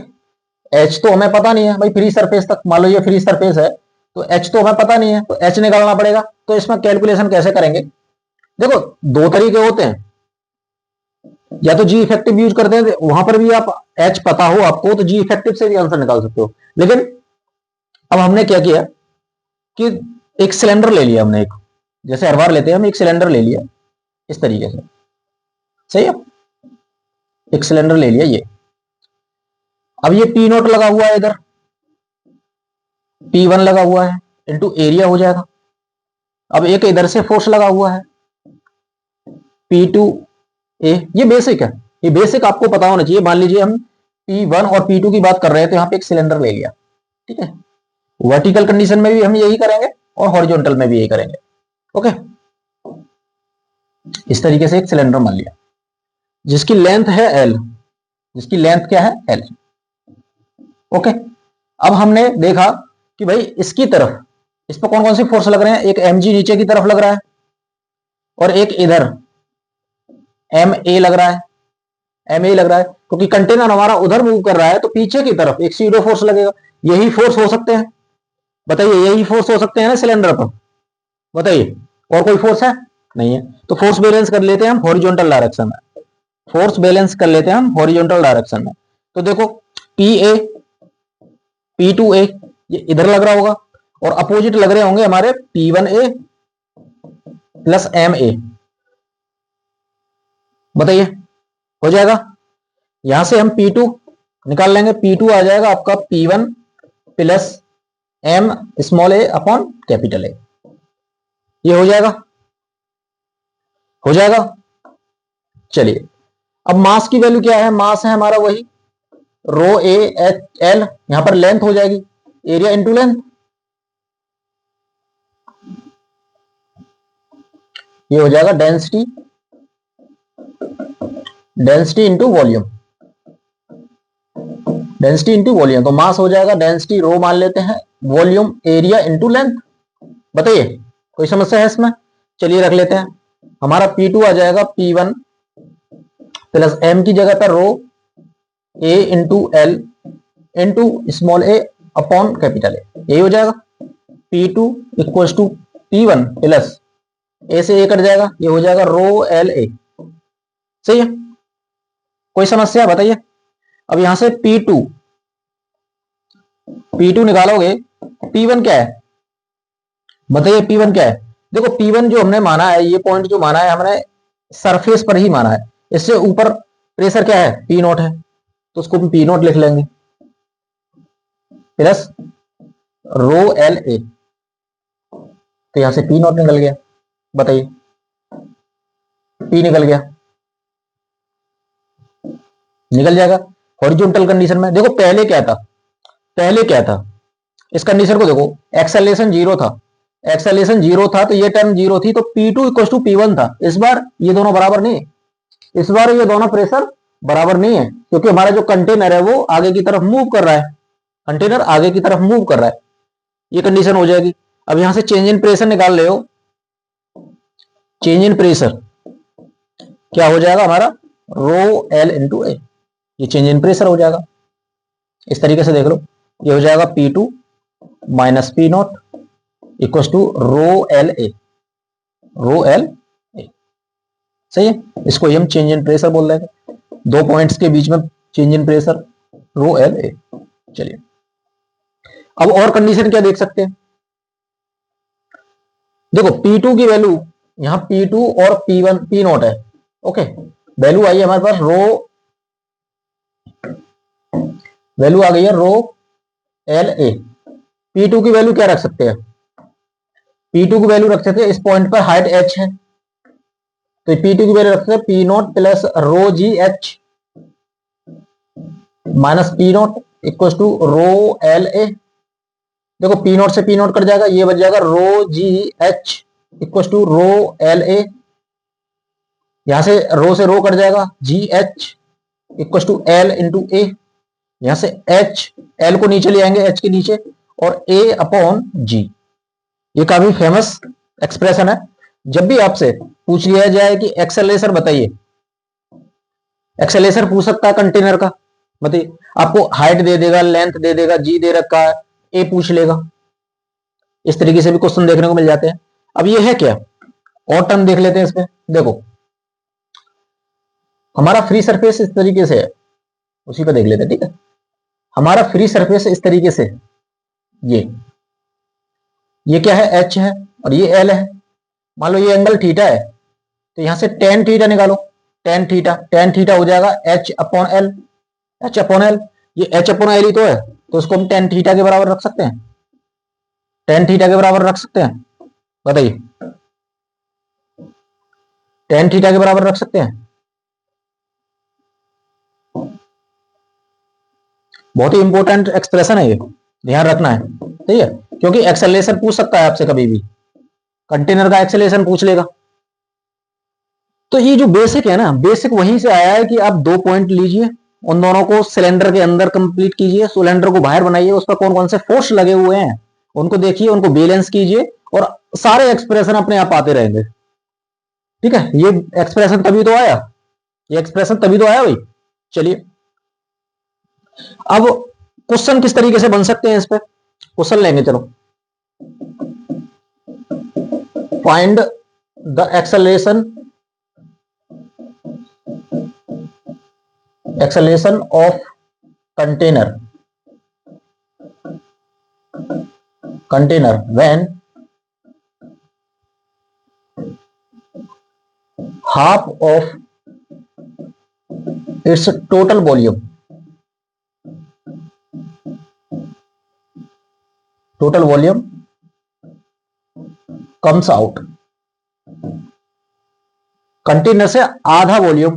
एच तो हमें पता नहीं है भाई, फ्री सरफेस तक, मान लो ये फ्री सरफेस है तो एच तो हमें पता नहीं है, तो एच निकालना पड़ेगा। तो इसमें कैलकुलेशन कैसे करेंगे? देखो दो तरीके होते हैं, या तो जी इफेक्टिव यूज करते हैं, वहां पर भी आप एच पता हो आपको तो जी इफेक्टिव से भी आंसर निकाल सकते हो। लेकिन अब हमने क्या किया कि एक सिलेंडर ले लिया हमने, एक जैसे हर बार लेते हैं हम, एक सिलेंडर ले लिया इस तरीके से, सही है, एक सिलेंडर ले लिया ये। अब ये पी नोट लगा हुआ है, इधर P1 लगा हुआ है, इंटू एरिया हो जाएगा। अब एक इधर से फोर्स लगा हुआ है P2A, ये बेसिक है, ये बेसिक आपको पता होना चाहिए। मान लीजिए हम P1 और P2 की बात कर रहे हैं तो यहाँ पे एक सिलेंडर ले लिया, ठीक है। वर्टिकल कंडीशन में भी हम यही करेंगे और हॉरिजॉन्टल में भी यही करेंगे। ओके, इस तरीके से एक सिलेंडर मान लिया जिसकी लेंथ है L, जिसकी लेंथ क्या है L। ओके, अब हमने देखा कि भाई इसकी तरफ, इस पर कौन कौन से फोर्स लग रहे हैं, एक mg नीचे की तरफ लग रहा है और एक इधर ma लग रहा है, ma लग रहा है, क्योंकि कंटेनर हमारा उधर मूव कर रहा है तो पीछे की तरफ एक सीडो फोर्स लगेगा। यही फोर्स हो सकते हैं, बताइए, यही फोर्स हो सकते हैं ना सिलेंडर पर, बताइए और कोई फोर्स है? नहीं है। तो फोर्स बैलेंस कर लेते हैं हम हॉरिजॉन्टल डायरेक्शन में, फोर्स बैलेंस कर लेते हैं हम हॉरिजॉन्टल डायरेक्शन में। तो देखो PA P2A ये इधर लग रहा होगा और अपोजिट लग रहे होंगे हमारे P1A प्लस MA, बताइए हो जाएगा। यहां से हम P2 निकाल लेंगे, P2 आ जाएगा आपका P1 plus M small a upon capital A, ये हो जाएगा, हो जाएगा। चलिए अब मास की वैल्यू क्या है, मास है हमारा वही रो ए एच एल, यहां पर लेंथ हो जाएगी एरिया इंटू लेंथ, ये हो जाएगा density, density into volume, density into volume. तो मास हो जाएगा डेंसिटी रो मान लेते हैं, वॉल्यूम एरिया इंटू लेंथ। बताइए कोई समस्या है इसमें? चलिए रख लेते हैं, हमारा P2 आ जाएगा P1 प्लस M की जगह पर rho A into L into small a upon capital A, यही हो जाएगा। P2 equal to P1 plus A से A कट जाएगा, ये हो जाएगा रो एल ए, सही है। कोई समस्या बताइए? अब यहां से P2 निकालोगे, P1 क्या है बताइए, P1 क्या है? देखो P1 जो हमने माना है, ये पॉइंट जो माना है हमने सरफेस पर ही माना है, इससे ऊपर प्रेशर क्या है, P नॉट है, तो उसको हम P नॉट लिख लेंगे प्लस रो एल ए, तो यहां से P नॉट निकल गया, बताइए P निकल गया, निकल जाएगा। हॉरिजॉन्टल कंडीशन में देखो पहले क्या था, पहले क्या था, इस कंडीशन को देखो, एक्सेलरेशन जीरो था, एक्सेलरेशन जीरो था तो ये टर्म जीरो थी, तो P2 इक्वल टू P1 था। इस बार ये दोनों बराबर नहीं, इस बार ये दोनों प्रेशर बराबर नहीं है, क्योंकि हमारा जो कंटेनर है वो आगे की तरफ मूव कर रहा है, कंटेनर आगे की तरफ मूव कर रहा है, ये कंडीशन हो जाएगी। अब यहां से चेंज इन प्रेशर निकाल रहे हो, चेंज इन प्रेशर क्या हो जाएगा हमारा, रो एल इंटू ए, ये चेंज इन प्रेशर हो जाएगा। इस तरीके से देख लो, ये हो जाएगा P2 minus P naught equal to rho L A, rho L A, सही है। इसको हम चेंज इन प्रेशर बोल रहे हैं, दो पॉइंट्स के बीच में change in pressure row L ए। चलिए अब और कंडीशन क्या देख सकते हैं, देखो P2 की वैल्यू, यहां P2 और P1 P नॉट है, ओके, वैल्यू आई है हमारे पास रो, वैल्यू आ गई है रो एल ए। P2 की वैल्यू क्या रख सकते हैं? P2 की वैल्यू रख सकते हैं, इस पॉइंट पर हाइट h है तो P2 की वैल्यू रख सकते हैं P not plus rho G H minus P nought equal to rho L A. देखो पी नॉट से पी नॉट कट जाएगा, ये बच जाएगा rho G H equal to rho L A. यहां से रो कट जाएगा, G H equal to L into A. यहां से एच, एल को नीचे ले आएंगे एच के नीचे, और ए अपॉन जी। ये काफी फेमस एक्सप्रेशन है। जब भी आपसे पूछ लिया जाए कि एक्सेलरेशन बताइए, एक्सेलरेशन पूछ सकता है कंटेनर का, बताइए। आपको हाइट दे देगा, लेंथ दे देगा, जी दे रखा है, ए पूछ लेगा। इस तरीके से भी क्वेश्चन देखने को मिल जाते हैं। अब ये है क्या, और टर्म देख लेते हैं इसमें। देखो हमारा फ्री सरफेस इस तरीके से है, उसी पर देख लेते हैं, ठीक है। हमारा फ्री सरफेस इस तरीके से है, ये क्या है, एच है और ये एल है। मान लो ये एंगल थीटा है, तो यहां से टेन थीटा निकालो, टेन थीटा हो जाएगा H upon L, H upon L. ये एच अपॉन एल ही तो है, तो इसको हम टेन थीटा के बराबर रख सकते हैं, टेन थीटा के बराबर रख सकते हैं, बताइए। टेन थीटा के बराबर रख सकते हैं। बहुत ही इंपॉर्टेंट एक्सप्रेशन है ये, ध्यान रखना है, ठीक है। क्योंकि एक्सेलरेशन पूछ सकता है आपसे कभी भी, कंटेनर का एक्सेलरेशन पूछ लेगा। तो ये जो बेसिक है ना, बेसिक वहीं से आया है कि आप दो पॉइंट लीजिए, उन दोनों को सिलेंडर के अंदर कंप्लीट कीजिए, सिलेंडर को बाहर बनाइए, उस पर कौन कौन से फोर्स लगे हुए हैं उनको देखिए, उनको बैलेंस कीजिए, और सारे एक्सप्रेशन अपने आप आते रहेंगे, ठीक है। ये एक्सप्रेशन तभी तो आया, ये एक्सप्रेशन तभी तो आया भाई। चलिए अब क्वेश्चन किस तरीके से बन सकते हैं, इस पे क्वेश्चन लेंगे, चलो। Find the acceleration of container when half of its total volume comes out। Container से आधा वॉल्यूम,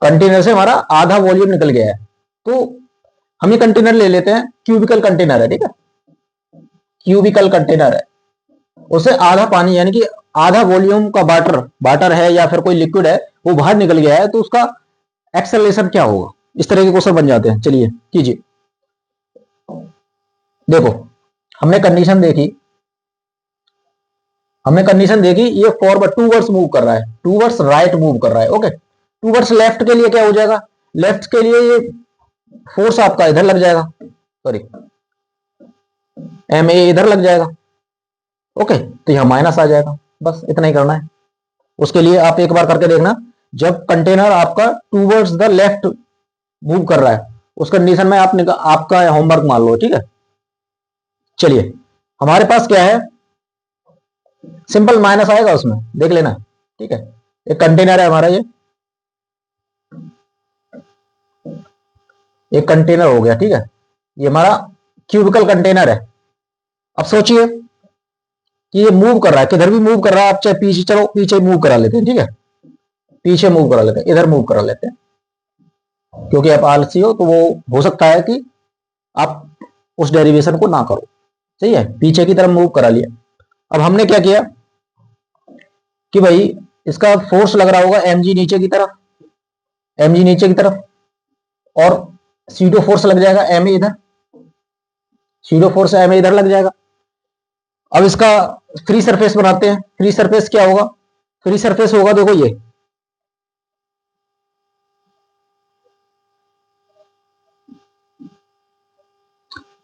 कंटेनर से हमारा आधा वॉल्यूम निकल गया है, तो हम ये कंटेनर ले लेते हैं, क्यूबिकल कंटेनर है, ठीक है, क्यूबिकल कंटेनर है, उसे आधा पानी यानी कि आधा वॉल्यूम का वाटर है या फिर कोई लिक्विड है वो बाहर निकल गया है, तो उसका एक्सेलरेशन क्या होगा। इस तरह के क्वेश्चन बन जाते हैं। चलिए कीजिए। देखो हमने कंडीशन देखी, ये फॉरवर्ड टूवर्ड्स मूव कर रहा है, टूवर्ड्स राइट मूव कर रहा है, ओके। टूवर्ड्स लेफ्ट के लिए क्या हो जाएगा, लेफ्ट के लिए ये फोर्स आपका इधर लग जाएगा, सॉरी एम ए इधर लग जाएगा, ओके। तो यहां माइनस आ जाएगा, बस इतना ही करना है। उसके लिए आप एक बार करके देखना, जब कंटेनर आपका टूवर्ड्स द लेफ्ट मूव कर रहा है, उस कंडीशन में आपका होमवर्क मान लो, ठीक है। चलिए हमारे पास क्या है, सिंपल माइनस आएगा उसमें, देख लेना, ठीक है। एक कंटेनर है हमारा, ये एक कंटेनर हो गया, ठीक है। ये हमारा क्यूबिकल कंटेनर है। अब सोचिए कि ये मूव कर रहा है, किधर भी मूव कर रहा है, आप चाहे पीछे, चलो पीछे मूव करा लेते हैं, ठीक है, पीछे मूव करा लेते हैं, इधर मूव करा लेते हैं, क्योंकि आप आलसी हो तो वो हो सकता है कि आप उस डेरिवेशन को ना करो, सही है, पीछे की तरफ मूव करा लिया। अब हमने क्या किया कि भाई इसका फोर्स लग रहा होगा एम जी नीचे की तरफ, और सीडो फोर्स लग जाएगा एम ए इधर, सीडो फोर्स एम ए इधर लग जाएगा। अब इसका फ्री सरफेस बनाते हैं। फ्री सरफेस क्या होगा, फ्री सरफेस होगा, देखो ये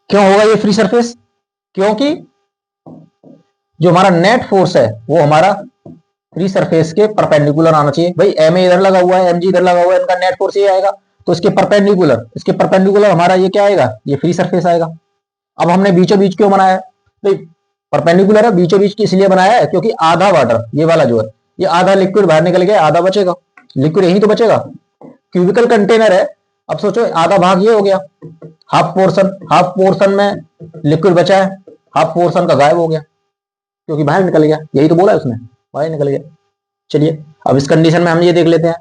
क्यों होगा ये फ्री सरफेस, क्योंकि जो हमारा नेट फोर्स है वो हमारा फ्री सरफेस के परपेंडिकुलर आना चाहिए। भाई एम ए इधर लगा हुआ है, एम जी इधर लगा हुआ है, इनका नेट फोर्स ये आएगा, तो इसके परपेंडिकुलर हमारा ये क्या आएगा, ये फ्री सरफेस आएगा। अब हमने बीचों बीच क्यों बनाया है, भाई परपेंडिकुलर है, बीचों बीच इसलिए बनाया है क्योंकि आधा वाटर, ये वाला जो है, ये आधा लिक्विड बाहर निकल गया, आधा बचेगा, लिक्विड यही तो बचेगा। क्यूबिकल कंटेनर है, अब सोचो आधा भाग ये हो गया, हाफ पोर्शन में लिक्विड बचा है, हाफ पोर्शन का गायब हो गया क्योंकि बाहर निकल गया, यही तो बोला है उसने, बाहर निकल गया। चलिए अब इस कंडीशन में हम ये देख लेते हैं,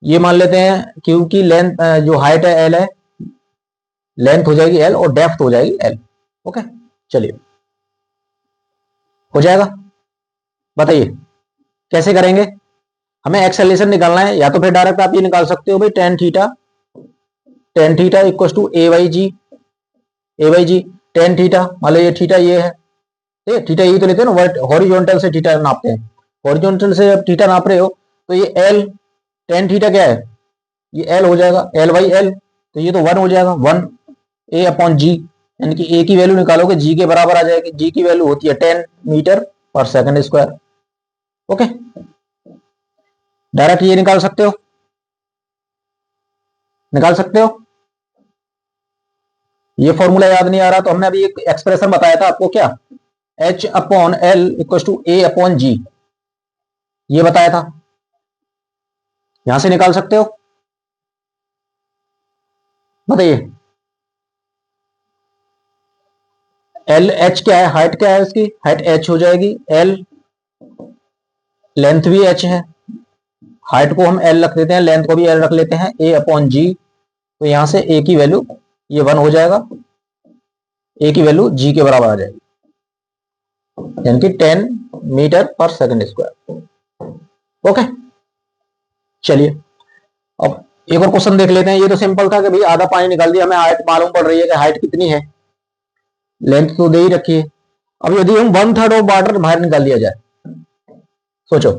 ये मान लेते हैं क्योंकि लेंथ जो हाइट है एल है, लेंथ हो जाएगी एल और डेप्थ हो जाएगी एल। ओके चलिए हो जाएगा। बताइए कैसे करेंगे, हमें एक्सेलरेशन निकालना है, या तो फिर डायरेक्ट आप ये निकाल सकते हो भाई tan theta equal to A by G tan theta, मान लो ये थीटा ये है, थीटा यही तो लेते हैं ना, हॉरिजॉन्टल से थीटा नापते हैं, हॉरिजॉन्टल से जब थीटा नाप रहे हो तो ये एल टेन थीटा क्या है, ये एल हो जाएगा, एल बाई एल, तो ये तो 1 हो जाएगा, 1 ए अपॉन जी, यानी कि ए की वैल्यू निकालोगे जी के बराबर आ जाएगी, जी की वैल्यू होती है 10 मीटर पर सेकंड स्क्वायर। ओके डायरेक्ट ये निकाल सकते हो, ये फॉर्मूला याद नहीं आ रहा तो हमने अभी एक एक्सप्रेशन बताया था आपको, क्या H upon L equal to A upon G, ये बताया था, यहां से निकाल सकते हो। बताइए एल एच क्या है, हाइट क्या है इसकी, हाइट एच हो जाएगी, एल लेंथ भी एच है, हाइट को हम एल रख देते हैं, लेंथ को भी एल रख लेते हैं, ए अपॉन जी, तो यहां से ए की वैल्यू ये 1 हो जाएगा, ए की वैल्यू जी के बराबर आ जाएगी, यानी कि 10 मीटर पर सेकंड स्क्वायर। ओके चलिए अब एक और क्वेश्चन देख लेते हैं, ये तो सिंपल था कि भाई आधा पानी निकाल दिया, हमें हाइट मालूम पड़ रही है कि हाइट कितनी है, लेंथ तो दे ही रखी है। अब यदि हम 1/3 ऑफ वाटर बाहर निकाल दिया जाए, सोचो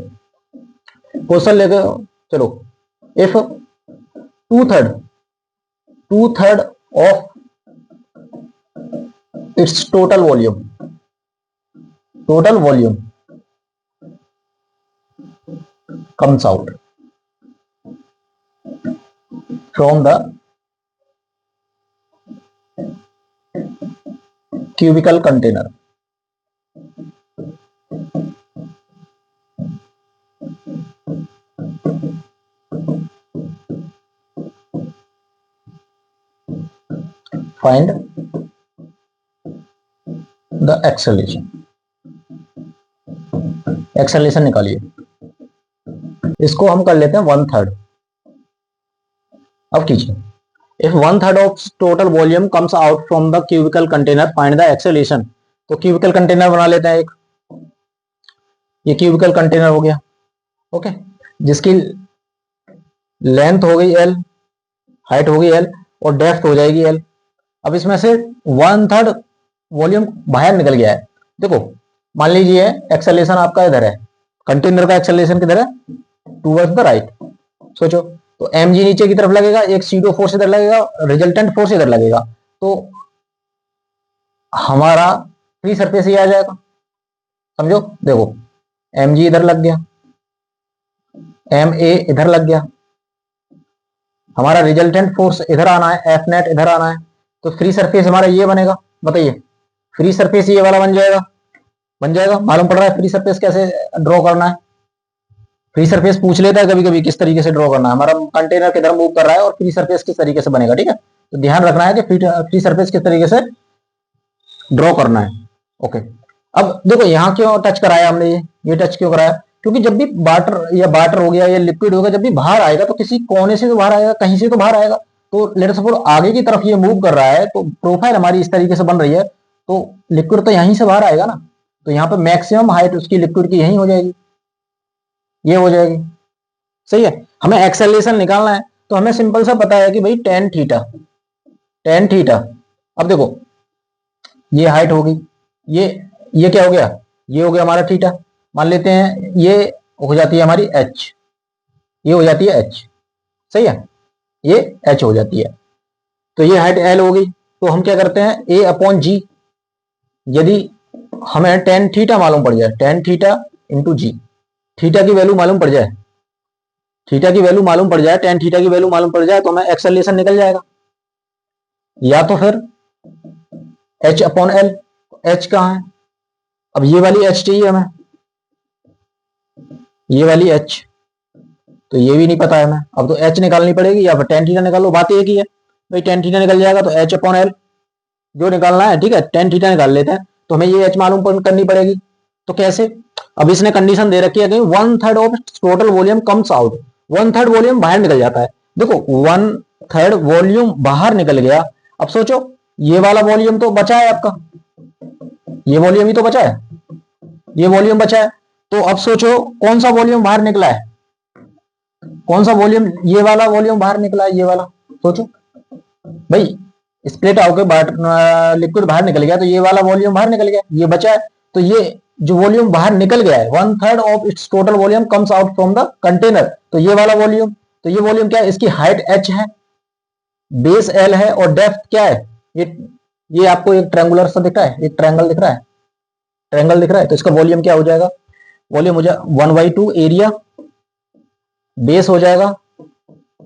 क्वेश्चन लेके चलो, if two third of its total volume comes out from the cubical container, find the acceleration निकालिए, इसको हम कर लेते हैं 1/3। अब कीजिए if 1/3 of total volume comes out from the cubical container find the acceleration, तो क्यूबिकल कंटेनर बना लेते हैं एक, ये क्यूबिकल कंटेनर हो गया। ओके जिसकी लेंथ हो गई एल, हाइट हो गई एल और डेप्थ हो जाएगी एल। अब इसमें से 1/3 वॉल्यूम बाहर निकल गया है, देखो मान लीजिए एक्सेलरेशन आपका इधर है, कंटेनर का एक्सेलरेशन किधर है, टूवर्ड्स द राइट। सोचो तो एम जी नीचे की तरफ लगेगा, एक सीडो फोर्स इधर लगेगा, रिजल्टेंट फोर्स इधर लगेगा, तो हमारा फ्री सरफेस ही आ जाएगा। समझो देखो एम जी इधर लग गया, एम ए इधर लग गया, हमारा रिजल्टेंट फोर्स इधर आना है, एफ नेट इधर आना है, तो फ्री सरफेस हमारा ये बनेगा। बताइए फ्री सरफेस ये वाला बन जाएगा, मालूम पड़ रहा है फ्री सरफेस कैसे ड्रॉ करना है, फ्री सरफेस पूछ लेता है कभी कभी किस तरीके से ड्रॉ करना है, हमारा कंटेनर किधर मूव कर रहा है और फ्री सरफेस किस तरीके से बनेगा। ठीक है तो ध्यान रखना है कि फ्री सरफेस किस तरीके से ड्रॉ करना है। ओके अब देखो यहाँ क्यों टच कराया हमने, ये टच क्यों कराया, क्योंकि जब भी वाटर हो गया या लिक्विड होगा, जब भी बाहर आएगा तो किसी कोने से तो बाहर आएगा, कहीं से तो बाहर आएगा, तो लेट्स सपोज आगे की तरफ ये मूव कर रहा है, तो प्रोफाइल हमारी इस तरीके से बन रही है, तो लिक्विड तो यहीं से बाहर आएगा ना, तो यहाँ पे मैक्सिमम हाइट उसकी लिक्विड की यहीं हो जाएगी, ये हो जाएगी। सही है, हमें एक्सेलरेशन निकालना है तो हमें सिंपल सा पता है कि भाई टेन थीटा। अब देखो ये हाइट होगी, ये क्या हो गया, ये हो गया हमारा थीटा, मान लेते हैं ये हो जाती है हमारी एच, ये हो जाती है एच, सही है, ये एच हो जाती है, तो ये हाइट एल होगी, तो हम क्या करते हैं ए अपॉन जी, यदि हमें टेन थीटा मालूम पड़ जाए, टेन थीटा इंटू जी, थीटा की वैल्यू मालूम पड़ जाए, टेन थीटा की वैल्यू मालूम पड़ जाए तो हमें एक्सेलरेशन निकल जाएगा, या तो फिर एच अपॉन एल, एच कहां है, अब ये वाली एच चाहिए हमें, ये वाली एच, तो ये भी नहीं पता है हमें। अब तो एच निकालनी पड़ेगी या फिर टेन थीटा निकालो, बात एक ही है भाई, टेन थीटा निकल जाएगा तो एच अपॉन एल जो निकालना है, ठीक है, टेन थीटा निकाल लेते हैं, तो हमें ये एच मालूम करनी पड़ेगी। तो कैसे? अब इसने कंडीशन दे रखी है कि 1/3 of total volume comes out, 1/3 volume बाहर निकल जाता है। देखो 1/3 वॉल्यूम बाहर निकल गया। अब सोचो ये वाला वॉल्यूम तो बचा है आपका, ये वॉल्यूम ही तो बचा है, ये वॉल्यूम बचा है। तो अब सोचो कौन सा वॉल्यूम बाहर निकला है, कौन सा वॉल्यूम, ये वाला वॉल्यूम बाहर निकला है, ये वाला। सोचो भाई, स्प्लिट होकर लिक्विड बाहर निकल गया तो ये वाला वॉल्यूम बाहर निकल गया, ये बचा है। तो ये जो वॉल्यूम बाहर निकल गया है, 1/3 of its total volume comes out from the container, तो ये वाला वॉल्यूम, तो ये वॉल्यूम क्या है, इसकी हाइट h है, बेस l है और डेप्थ क्या है, ये आपको एक ट्रायंगुलर सा दिख रहा है, एक ट्रायंगल दिख रहा है, ट्रायंगल दिख रहा है, तो इसका वॉल्यूम क्या हो जाएगा, वॉल्यूम हो जाएगा 1/2 एरिया, बेस हो जाएगा,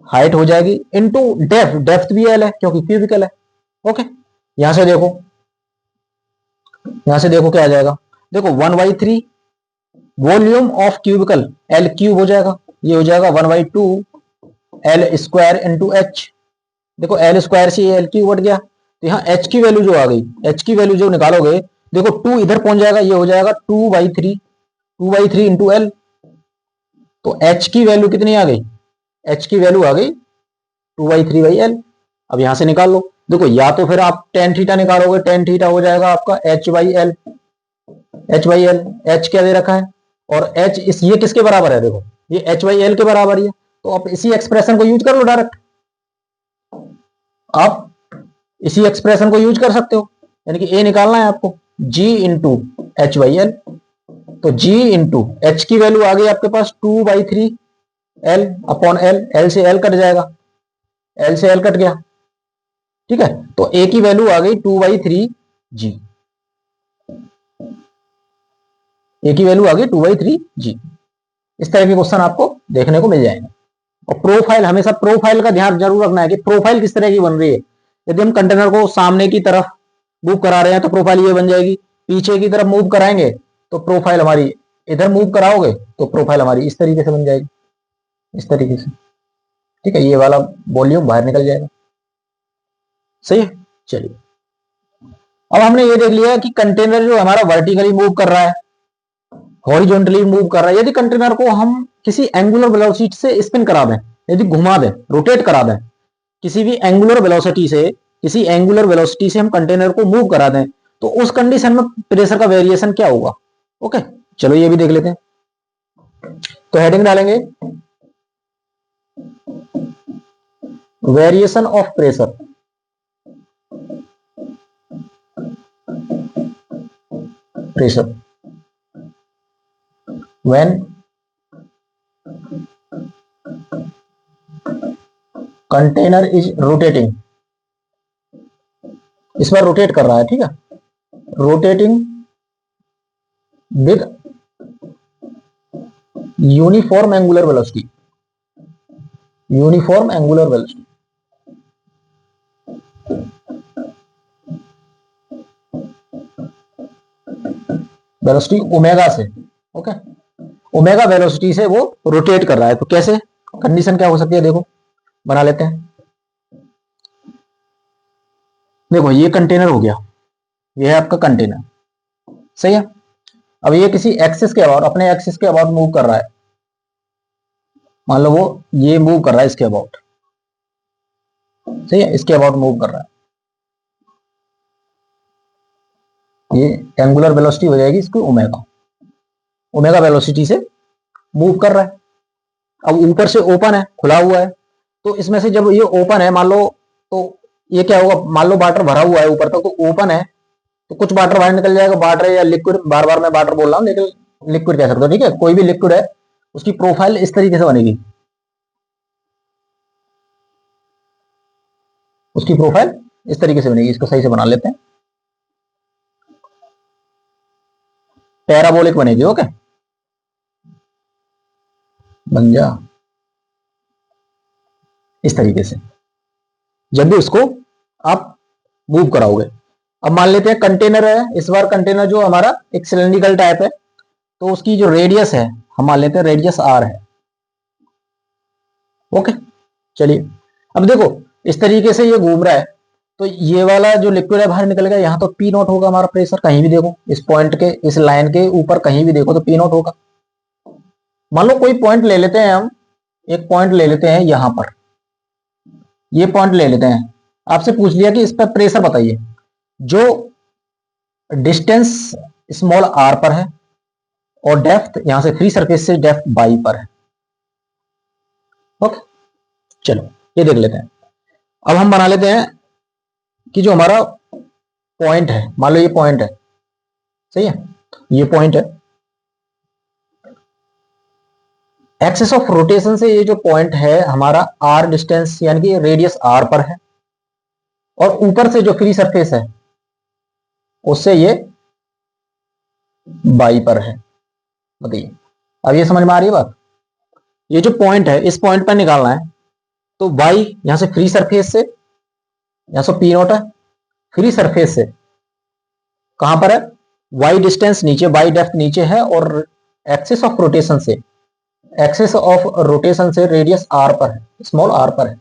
हाइट हो जाएगी इनटू डेप्थ, डेप्थ भी एल है क्योंकि क्यूबिकल है। ओके, यहां से देखो, यहां से देखो क्या आ जाएगा, देखो 1/3 volume of cubicle L cube हो जाएगा, ये हो जाएगा 1/2 एल स्क्वायर इंटू एच। देखो एल स्क्वायर से एल क्यूब बढ़ गया, तो यहाँ एच की वैल्यू जो आ गई, एच की वैल्यू जो निकालोगे, देखो 2 इधर पहुंच जाएगा, ये हो जाएगा 2/3 इंटू एल। तो एच की वैल्यू कितनी आ गई, एच की वैल्यू आ गई 2/3/L। अब यहां से निकाल लो, देखो या तो फिर आप टेन थीटा निकालोगे, टेन थीटा हो जाएगा आपका h/L, h/L, h क्या दे रखा है और h इस ये किसके बराबर है, देखो ये h/L के बराबर ही है, तो आप इसी एक्सप्रेशन को यूज कर लो डायरेक्ट, आप इसी एक्सप्रेशन को यूज कर सकते हो, यानी कि a निकालना है आपको, g इंटू h/L, तो g इंटू h की वैल्यू आ गई आपके पास 2/3 L अपॉन L, L से L कट जाएगा, L से L कट गया, ठीक है, तो A की वैल्यू आ गई 2/3G, A की वैल्यू आ गई 2/3G। इस तरह के क्वेश्चन आपको देखने को मिल जाएंगे। और प्रोफाइल, हमेशा प्रोफाइल का ध्यान जरूर रखना है कि प्रोफाइल किस तरह की बन रही है। यदि हम कंटेनर को सामने की तरफ मूव करा रहे हैं तो प्रोफाइल ये बन जाएगी, पीछे की तरफ मूव कराएंगे तो प्रोफाइल हमारी, इधर मूव कराओगे तो प्रोफाइल हमारी इस तरीके से बन जाएगी, इस तरीके से, ठीक है, ये वाला वॉल्यूम बाहर निकल जाएगा। सही है, चलिए अब हमने ये देख लिया कि कंटेनर जो हमारा वर्टिकली मूव कर रहा है, हॉरिजॉन्टली मूव कर रहा है। यदि कंटेनर को हम किसी एंगुलर वेलोसिटी से स्पिन करा दें, यदि घुमा दें, रोटेट करा दें, किसी भी एंगुलर वेलोसिटी से, किसी एंगुलर वेलोसिटी से हम कंटेनर को मूव करा दें, तो उस कंडीशन में प्रेशर का वेरिएशन क्या होगा। ओके, चलो ये भी देख लेते हैं। तो हेडिंग डालेंगे variation of pressure, pressure when container is rotating, इस बार रोटेट कर रहा है, ठीक है, rotating with uniform angular velocity, uniform angular velocity, velocity omega से, ओके, ओमेगा वेलोसिटी से वो रोटेट कर रहा है। तो कैसे, कंडीशन क्या हो सकती है, देखो बना लेते हैं। देखो ये कंटेनर हो गया, ये है आपका कंटेनर, सही है। अब ये किसी एक्सिस के अबाउट, अपने एक्सिस के अबाउट मूव कर रहा है, मान लो वो ये मूव कर रहा है इसके अबाउट, सही है, इसके अबाउट मूव कर रहा है, ये एंगुलर वेलोसिटी हो जाएगी इसकी ओमेगा, ओमेगा वेलोसिटी से मूव कर रहा है। अब ऊपर से ओपन है, खुला हुआ है, तो इसमें से जब ये ओपन है मान लो, तो ये क्या होगा, मान लो वाटर भरा हुआ है ऊपर तक, तो ओपन है तो कुछ वाटर बाहर निकल जाएगा, वाटर या लिक्विड, बार बार मैं वाटर बोल रहा हूँ लेकिन लिक्विड कह सकते हो, ठीक है, कोई भी लिक्विड है, उसकी प्रोफाइल इस तरीके से बनेगी, उसकी प्रोफाइल इस तरीके से बनेगी, इसको सही से बना लेते हैं, पैराबोलिक बनेगी, ओके, बन जा इस तरीके से जब भी उसको आप मूव कराओगे। अब मान लेते हैं कंटेनर है, इस बार कंटेनर जो हमारा एक सिलेंड्रिकल टाइप है, तो उसकी जो रेडियस है हम मान लेते हैं रेडियस आर है, ओके, चलिए अब देखो इस तरीके से ये घूम रहा है, तो ये वाला जो लिक्विड है बाहर निकल गया, यहाँ तो पी नॉट होगा हमारा प्रेशर, कहीं भी देखो इस पॉइंट के, इस लाइन के ऊपर कहीं भी देखो तो पी नॉट होगा। मान लो कोई पॉइंट ले लेते हैं हम, एक पॉइंट ले लेते हैं यहां पर, ये पॉइंट ले लेते हैं, आपसे पूछ लिया कि इस पर प्रेशर बताइए, जो डिस्टेंस स्मॉल आर पर है और डेप्थ यहां से फ्री सरफेस से डेप्थ बाई पर है। ओके, चलो ये देख लेते हैं। अब हम बना लेते हैं कि जो हमारा पॉइंट है, मान लो ये पॉइंट है, सही है, ये पॉइंट है, एक्सिस ऑफ रोटेशन से ये जो पॉइंट है हमारा आर डिस्टेंस यानी कि रेडियस आर पर है, और ऊपर से जो फ्री सरफेस है उससे ये बाई पर है। बताइए अब ये समझ में आ रही है बात? ये जो पॉइंट है इस पॉइंट पर निकालना है, तो बाई यहां से फ्री सरफेस से, यहां से पी नॉट है, फ्री सरफेस से कहां पर है, वाई डिस्टेंस नीचे, वाई डेप्थ नीचे है, और एक्सिस ऑफ रोटेशन से, एक्सिस ऑफ रोटेशन से रेडियस आर पर है, स्मॉल आर पर है।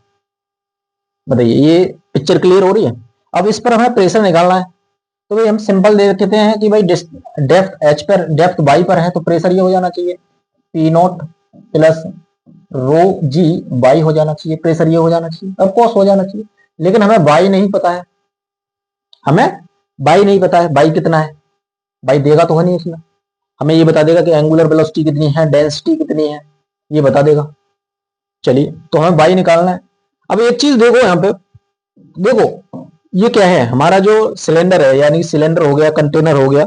बताइए ये पिक्चर क्लियर हो रही है? अब इस पर हमें प्रेशर निकालना है, तो भाई हम सिंपल दे देते हैं कि भाई डेप्थ एच पर, डेप्थ बाई पर है, तो प्रेशर ये हो जाना चाहिए P not plus rho G by हो जाना चाहिए, प्रेशर ये हो जाना चाहिए, अब कॉस हो जाना चाहिए। लेकिन हमें बाई नहीं पता है, हमें बाई नहीं पता है, बाई कितना है, बाई देगा तो है नहीं इसमें, हमें ये बता देगा कि एंगुलर वेलोसिटी कितनी है, डेंसिटी कितनी है, ये बता देगा। चलिए तो हमें बाई निकालना है। अब एक चीज देखो यहाँ पे, देखो ये क्या है, हमारा जो सिलेंडर है, यानी सिलेंडर हो गया, कंटेनर हो गया,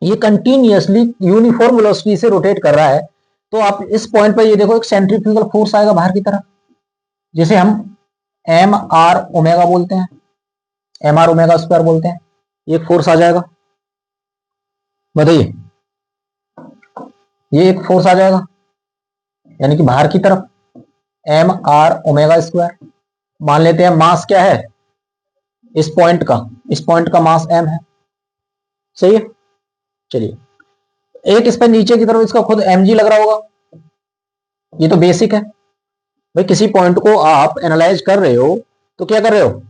ये कंटिन्यूअसली यूनिफॉर्म वेलोसिटी से रोटेट कर रहा है। तो आप इस पॉइंट पर ये देखो एक सेंट्रीफ्यूगल फोर्स आएगा बाहर की तरफ, जिसे हम एम आर ओमेगा बोलते हैं, एम आर ओमेगा स्क्वायर बोलते हैं, ये फोर्स आ जाएगा। बताइए ये एक फोर्स आ जाएगा, यानी कि बाहर की तरफ एम आर ओमेगा स्क्वायर। मान लेते हैं मास क्या है इस पॉइंट का, इस पॉइंट का मास एम है, सही है। चलिए एक इस पर नीचे की तरफ इसका खुद एम जी लग रहा होगा, ये तो बेसिक है भाई, किसी पॉइंट को आप एनालाइज कर रहे हो तो क्या कर रहे हो,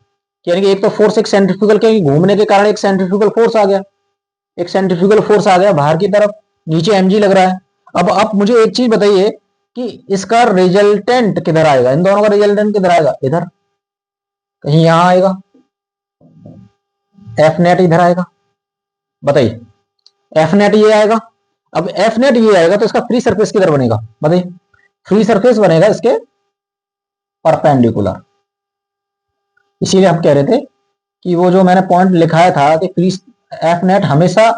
यानी कि एक तो फोर्स, एक सेंट्रीफ्यूगल के घूमने के कारण एक सेंट्रीफ्यूगल फोर्स आ गया, एक सेंट्रीफ्यूगल फोर्स आ गया बाहर की तरफ, नीचे एमजी लग रहा है। अब आप मुझे एक चीज बताइए कि इसका रिजल्टेंट किधर आएगा, इन दोनों का रिजल्टेंट किधर आएगा, इधर कहीं यहां आएगा, एफ नेट इधर आएगा। बताइए एफ नेट ये आएगा, अब एफ नेट ये आएगा तो इसका फ्री सरफेस किधर बनेगा, बताइए फ्री सरफेस बनेगा इसके परपेंडिकुलर। इसीलिए हम कह रहे थे कि वो जो मैंने पॉइंट लिखाया था कि फ्री एफ नेट हमेशा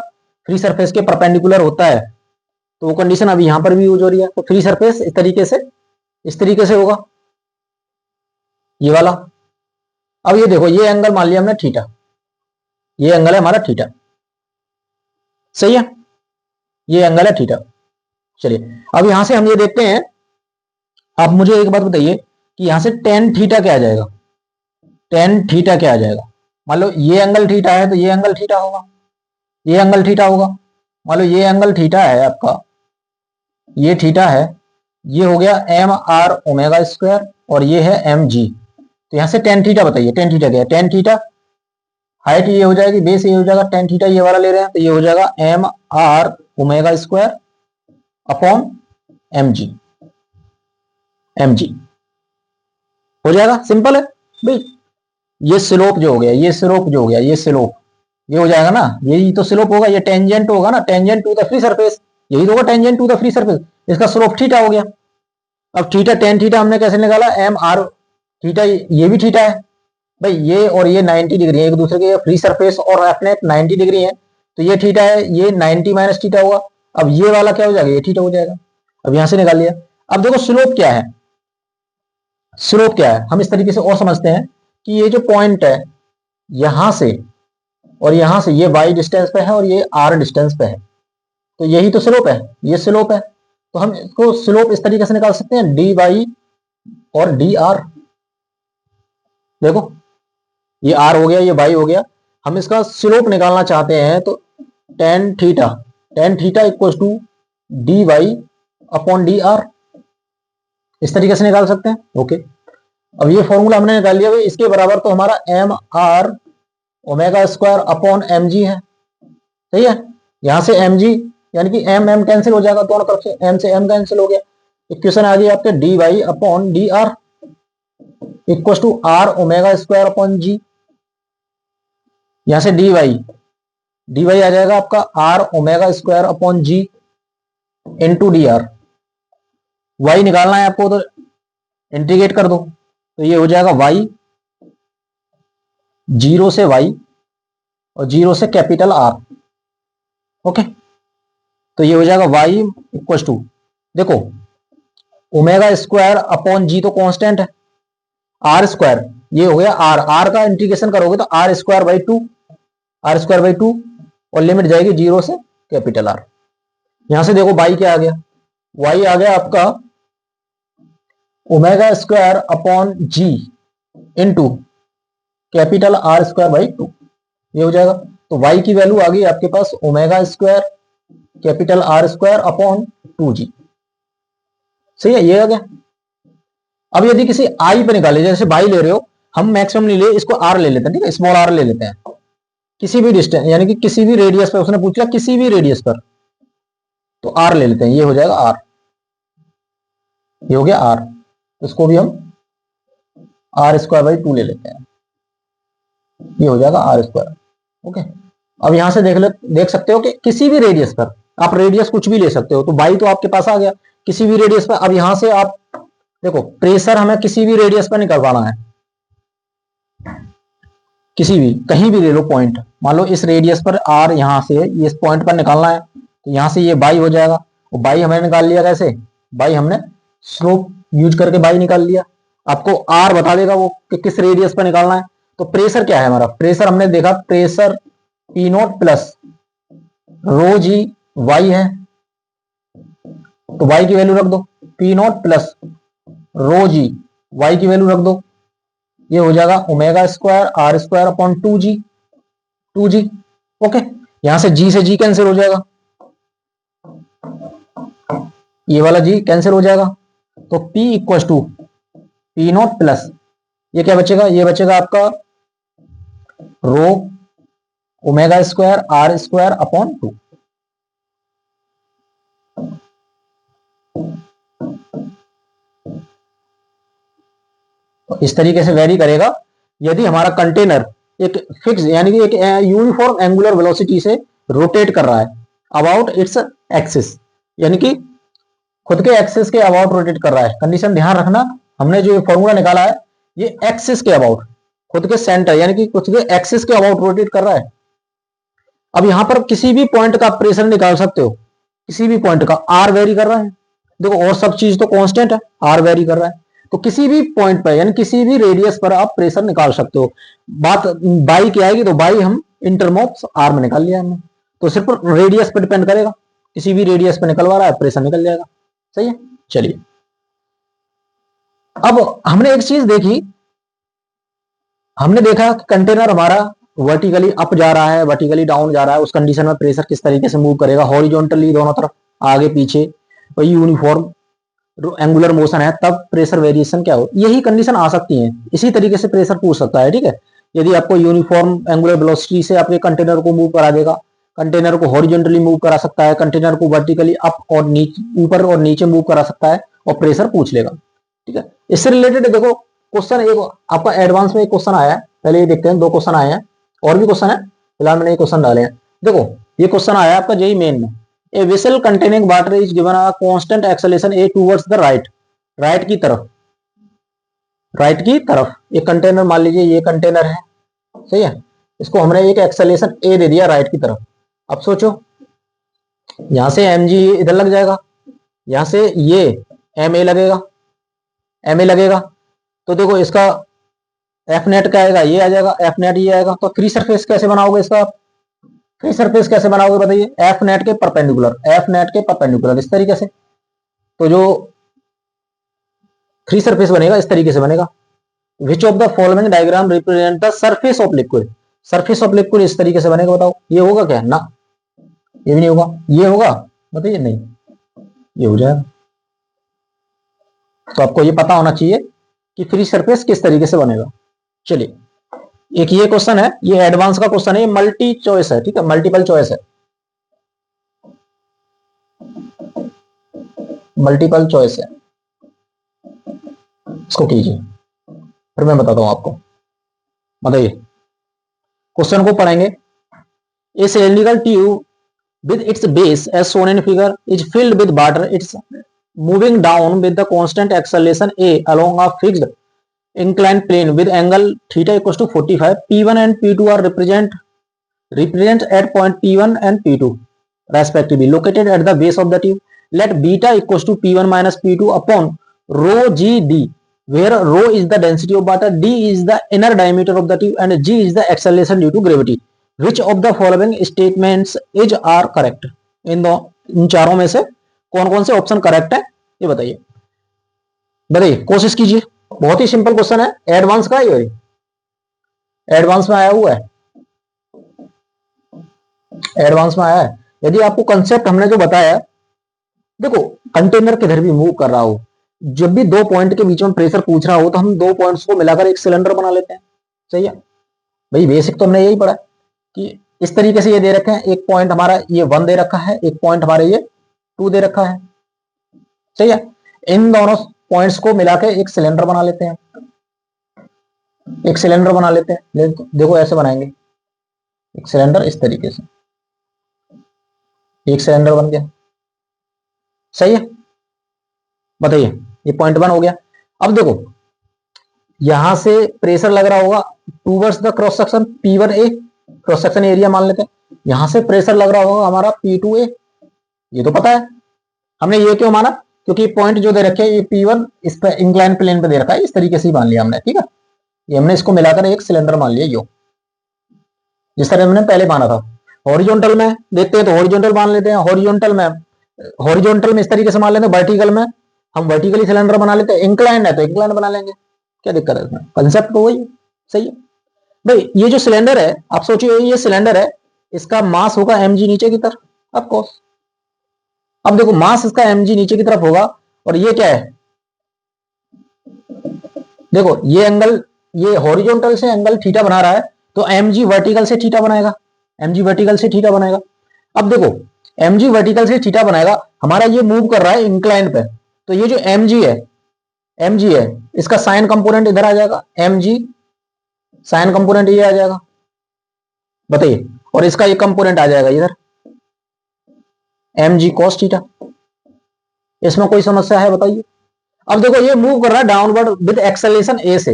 फ्री सरफेस के परपेंडिकुलर होता है, तो वो कंडीशन अभी यहां पर भी यूज हो रही है। तो फ्री सरफेस इस तरीके से होगा ये वाला। अब ये देखो ये एंगल मान लिया हमने थीटा, ये एंगल है हमारा थीटा, सही है, ये एंगल है थीटा। चलिए अब यहां से हम ये देखते हैं, आप मुझे एक बात बताइए कि यहां से टेन थीटा क्या आ जाएगा, टेन थीटा क्या आ जाएगा। मान लो ये एंगल थीटा है तो ये एंगल थीटा होगा, ये एंगल थीटा होगा। मान लो ये एंगल थीटा है आपका, ये थीटा है, ये हो गया एम आर ओमेगा स्क्वायर और ये है एम जी। तो यहां से टेन थीटा बताइए, टेन थीटा क्या है, टेन थीटा हाइट ये हो जाएगी, बेस ये हो जाएगा, टेन थीटा ये वाला ले रहे हैं तो ये हो जाएगा M R omega square upon M G, M G हो जाएगा, सिंपल है भाई। ये स्लोप जो हो गया, ये स्लोप जो हो गया, ये स्लोप ये हो जाएगा ना, यही तो स्लोप होगा, ये टेंजेंट होगा ना, tangent to the free surface, यही तो होगा tangent to the free surface, इसका स्लोप थीटा हो गया। अब थीटा, टेन थीटा हमने कैसे निकाला, एम आर थीटा, ये भी थीटा है भाई, ये और ये 90 डिग्री है एक दूसरे के, फ्री सरफेस और एफ नेट 90 डिग्री है, तो ये थीटा है, ये 90 माइनस थीटा हुआ। अब ये वाला क्या हो जाएगा, ये थीटा हो जाएगा। अब यहां से निकाल लिया। अब देखो स्लोप क्या है, स्लोप क्या है हम इस तरीके से और समझते हैं कि ये जो पॉइंट है यहां से और यहां से, ये वाई डिस्टेंस पे है और ये आर डिस्टेंस पे है, तो यही तो स्लोप है, ये स्लोप है। तो हम इसको स्लोप इस तरीके से निकाल सकते हैं, डी वाई और डी आर। देखो ये आर हो गया, ये वाई हो गया, हम इसका स्लोप निकालना चाहते हैं तो tan theta, tan theta equal to D Y upon D R. इस तरीके से निकाल सकते हैं। ओके, अब ये फॉर्मूला हमने निकाल लिया भाई, इसके बराबर तो हमारा M R omega square upon M G है। सही है, यहां से एम जी यानी कि एम एम कैंसिल हो जाएगा, दोनों तरफ से एम से एम कैंसिल हो गया। इक्वेशन आ गई आपके D Y upon D R equal to R omega square upon G. यहां से डी वाई आ जाएगा आपका R omega square upon G into D R. Y निकालना है आपको तो इंटीग्रेट कर दो, तो ये हो जाएगा वाई, जीरो से वाई और जीरो से कैपिटल आर। ओके, तो ये हो जाएगा वाई इक्वल टू, देखो ओमेगा स्क्वायर अपॉन जी तो कांस्टेंट है, आर स्क्वायर ये हो गया आर, आर का इंटीग्रेशन करोगे तो R square by two, R square by two, और लिमिट जाएगी जीरो से कैपिटल आर। यहां से देखो वाई क्या आ गया, वाई आ गया आपका omega square upon G into capital R square by two, ये हो जाएगा। तो y की वैल्यू आ गई आपके पास omega square capital R square upon two G. सही है, ये आ गया। अब यदि किसी आई पे निकाले, जैसे बाई ले रहे हो, हम मैक्सिमम नहीं ले, इसको आर ले लेते हैं, ठीक है, स्मॉल आर ले लेते हैं, किसी भी डिस्टेंस यानी कि किसी भी रेडियस पर, उसने पूछ लिया किसी भी रेडियस पर, तो आर ले लेते हैं, ये हो जाएगा आर, ये हो गया आर, इसको भी हम आर स्क्वायर बाई टू ले लेते हैं, ये हो जाएगा आर स्क्वायर। ओके, अब यहां से देख सकते हो कि किसी भी रेडियस पर, आप रेडियस कुछ भी ले सकते हो, तो बाई तो आपके पास आ गया किसी भी रेडियस पर। अब यहां से आप देखो प्रेशर हमें किसी भी रेडियस पर निकलवाना है, किसी भी कहीं भी ले लो पॉइंट, मान लो इस रेडियस पर आर, यहां से इस पॉइंट पर निकालना है, तो यहां से ये बाई हो जाएगा, और बाई हमने निकाल लिया कैसे, बाई हमने स्लोप यूज करके बाई निकाल लिया। आपको आर बता देगा वो कि किस रेडियस पर निकालना है। तो प्रेशर क्या है हमारा, प्रेशर हमने देखा pressure P not plus rho G Y है, तो वाई की वैल्यू रख दो, P not plus rho G Y की वैल्यू रख दो, ये हो जाएगा omega square R square upon two G, two G. Okay, यहां से जी कैंसिल हो जाएगा, ये वाला जी कैंसिल हो जाएगा, तो P equal to P not plus, ये क्या बचेगा, ये बचेगा आपका rho omega square R square upon two. तो इस तरीके से वेरी करेगा यदि हमारा कंटेनर एक फिक्स यानी कि एक यूनिफॉर्म एंगुलर वेलोसिटी से रोटेट कर रहा है अबाउट इट्स एक्सिस, यानी कि खुद के एक्सिस के अबाउट रोटेट कर रहा है। कंडीशन ध्यान रखना, हमने जो फॉर्मूला निकाला है ये एक्सिस के अबाउट, खुद के सेंटर यानी कि खुद के एक्सिस के अबाउट रोटेट कर रहा है। अब यहां पर किसी भी पॉइंट का प्रेशर निकाल सकते हो, किसी भी पॉइंट का, आर वेरी कर रहा है, देखो और सब चीज तो कांस्टेंट है, आर वेरी कर रहा है, तो किसी भी पॉइंट पर यानी किसी भी रेडियस पर आप प्रेशर निकाल सकते हो। बात बाई की आएगी तो बाई हम इंटर्म ऑफ आर में निकाल लिया हमने, तो सिर्फ रेडियस पर डिपेंड करेगा, किसी भी रेडियस पर निकलवा रहा है प्रेशर निकल जाएगा। सही है, चलिए अब हमने एक चीज देखी, हमने देखा कि कंटेनर हमारा वर्टिकली अप जा रहा है, वर्टिकली डाउन जा रहा है, उस कंडीशन में प्रेशर किस तरीके से मूव करेगा, हॉरिजॉन्टली दोनों तरफ आगे पीछे, और यूनिफॉर्म एंगुलर मोशन है, तब प्रेशर वेरिएशन क्या हो, यही कंडीशन आ सकती है। इसी तरीके से प्रेशर पूछ सकता है, ठीक है, यदि आपको यूनिफॉर्म एंगुलर वेलोसिटी से आपके कंटेनर को मूव करा देगा, कंटेनर को हॉरिजॉन्टली मूव करा सकता है, कंटेनर को वर्टिकली अप और नीचे, ऊपर और नीचे मूव करा सकता है, और प्रेशर पूछ लेगा। ठीक है, इससे रिलेटेड देखो क्वेश्चन एक आपका एडवांस में एक क्वेश्चन आया है, पहले ये देखते हैं, दो क्वेश्चन आए हैं, और भी क्वेश्चन है, फिलहाल मैंने ये क्वेश्चन डाले हैं। देखो ये क्वेश्चन आया आपका जेई मेन में, a vessel containing water is given a constant acceleration A towards the right, right की तरफ, राइट की तरफ एक कंटेनर, मान लीजिए ये कंटेनर है, सही है, इसको हमने एक एक्सेलरेशन ए दे दिया राइट की तरफ। अब सोचो यहां से एम जी इधर लग जाएगा, यहां से ये एम ए लगेगा, एम ए लगेगा, तो देखो इसका एफ नेट क्या आएगा, ये आ जाएगा, एफ नेट ये आएगा, तो फ्री सरफेस कैसे बनाओगे इसका, फ्री सरफेस कैसे बनाओगे बताइए, एफ नेट के परपेंडिकुलर, एफ नेट के परपेंडिकुलर इस तरीके से, तो जो फ्री सरफेस बनेगा इस तरीके से बनेगा। Which of the following diagram represent the surface of liquid, surface of liquid इस तरीके से बनेगा, बताओ ये होगा क्या, ना ये भी नहीं होगा, ये होगा बताइए, नहीं ये हो जाएगा। तो आपको ये पता होना चाहिए कि फ्री सरफेस किस तरीके से बनेगा। चलिए, एक ये क्वेश्चन है, ये एडवांस का क्वेश्चन है, ये मल्टी चॉइस है, ठीक है, मल्टीपल चॉइस है, मल्टीपल चॉइस है, इसको कीजिए फिर मैं बताता हूं आपको। बताइए, क्वेश्चन को पढ़ेंगे। A cylindrical tube with its base as shown in figure is filled with water. It's moving down with the constant acceleration a along a fixed inclined plane with angle theta equals to 45. P1 and P2 are represent at point P1 and P2 respectively, located at the base of the tube. Let beta equals to P1 minus P2 upon rho g d, where rho is the density of water, d is the inner diameter of the tube, and g is the acceleration due to gravity. Which of the following statements is are correct? इन चारों में से कौन कौन से option correct है, ये बताइए। बताइए, कोशिश कीजिए। बहुत ही सिंपल क्वेश्चन है, एडवांस का ये एडवांस में आया हुआ है, एडवांस में आया है। यदि आपको कंसेप्ट हमने जो बताया, देखो कंटेनर किधर भी मूव कर रहा हो, जब भी दो पॉइंट के बीच में प्रेशर पूछ रहा हो तो हम दो पॉइंट्स को मिलाकर एक सिलेंडर बना लेते हैं। सही है भाई, बेसिक तो हमने यही पढ़ा कि इस तरीके से ये दे रखे हैं, एक पॉइंट हमारा ये 1 दे रखा है, एक पॉइंट हमारे ये 2 दे रखा है। सही है, इन दोनों पॉइंट्स को मिला के एक सिलेंडर बना लेते हैं, एक सिलेंडर बना लेते हैं। देखो ऐसे बनाएंगे एक सिलेंडर, इस तरीके से एक सिलेंडर बन गया। सही है, बताइए, ये पॉइंट 1 हो गया। अब देखो यहां से प्रेशर लग रहा होगा towards the cross section P1A, cross section area मान लेते हैं। यहां से प्रेशर लग रहा होगा हमारा P2A, ये तो पता है। हमने ये क्यों माना, क्योंकि पॉइंट जो दे रखे हैं ये P1 इस पर इंक्लाइन प्लेन पे दे रखा है, इस तरीके से ही मान लिया हमने। ठीक है, ये हमने इसको मिलाकर एक सिलेंडर मान लिया, यो जिस तरह हमने पहले माना था। हॉरिजॉन्टल में देखते हैं तो हॉरिजॉन्टल मान लेते हैं, हॉरिजॉन्टल में इस तरीके से मान लेते हैं, वर्टिकल में हम वर्टिकली सिलेंडर बना लेते हैं, इंक्लाइन है तो इंक्लाइन बना लेंगे, क्या दिक्कत है इसमें, कंसेप्ट तो वही। सही है भाई, ये जो सिलेंडर है आप सोचिए, ये सिलेंडर है, इसका मास होगा mg नीचे की तरफ, ऑफ कोर्स। अब देखो मास इसका mg नीचे की तरफ होगा, और ये क्या है, देखो ये एंगल, ये हॉरिजॉन्टल से एंगल थीटा बना रहा है, तो mg वर्टिकल से थीटा बनाएगा, mg वर्टिकल से थीटा बनाएगा। अब देखो mg वर्टिकल से थीटा बनाएगा, हमारा ये मूव कर रहा है इंक्लाइन पे, तो ये जो mg है इसका साइन कंपोनेंट इधर आ जाएगा, mg साइन कंपोनेंट ये आ जाएगा, बताइए, और इसका ये कंपोनेंट आ जाएगा इधर mg cos थीटा। इसमें कोई समस्या है बताइए। अब देखो ये मूव कर रहा है डाउनवर्ड विद एक्सेलरेशन ए से,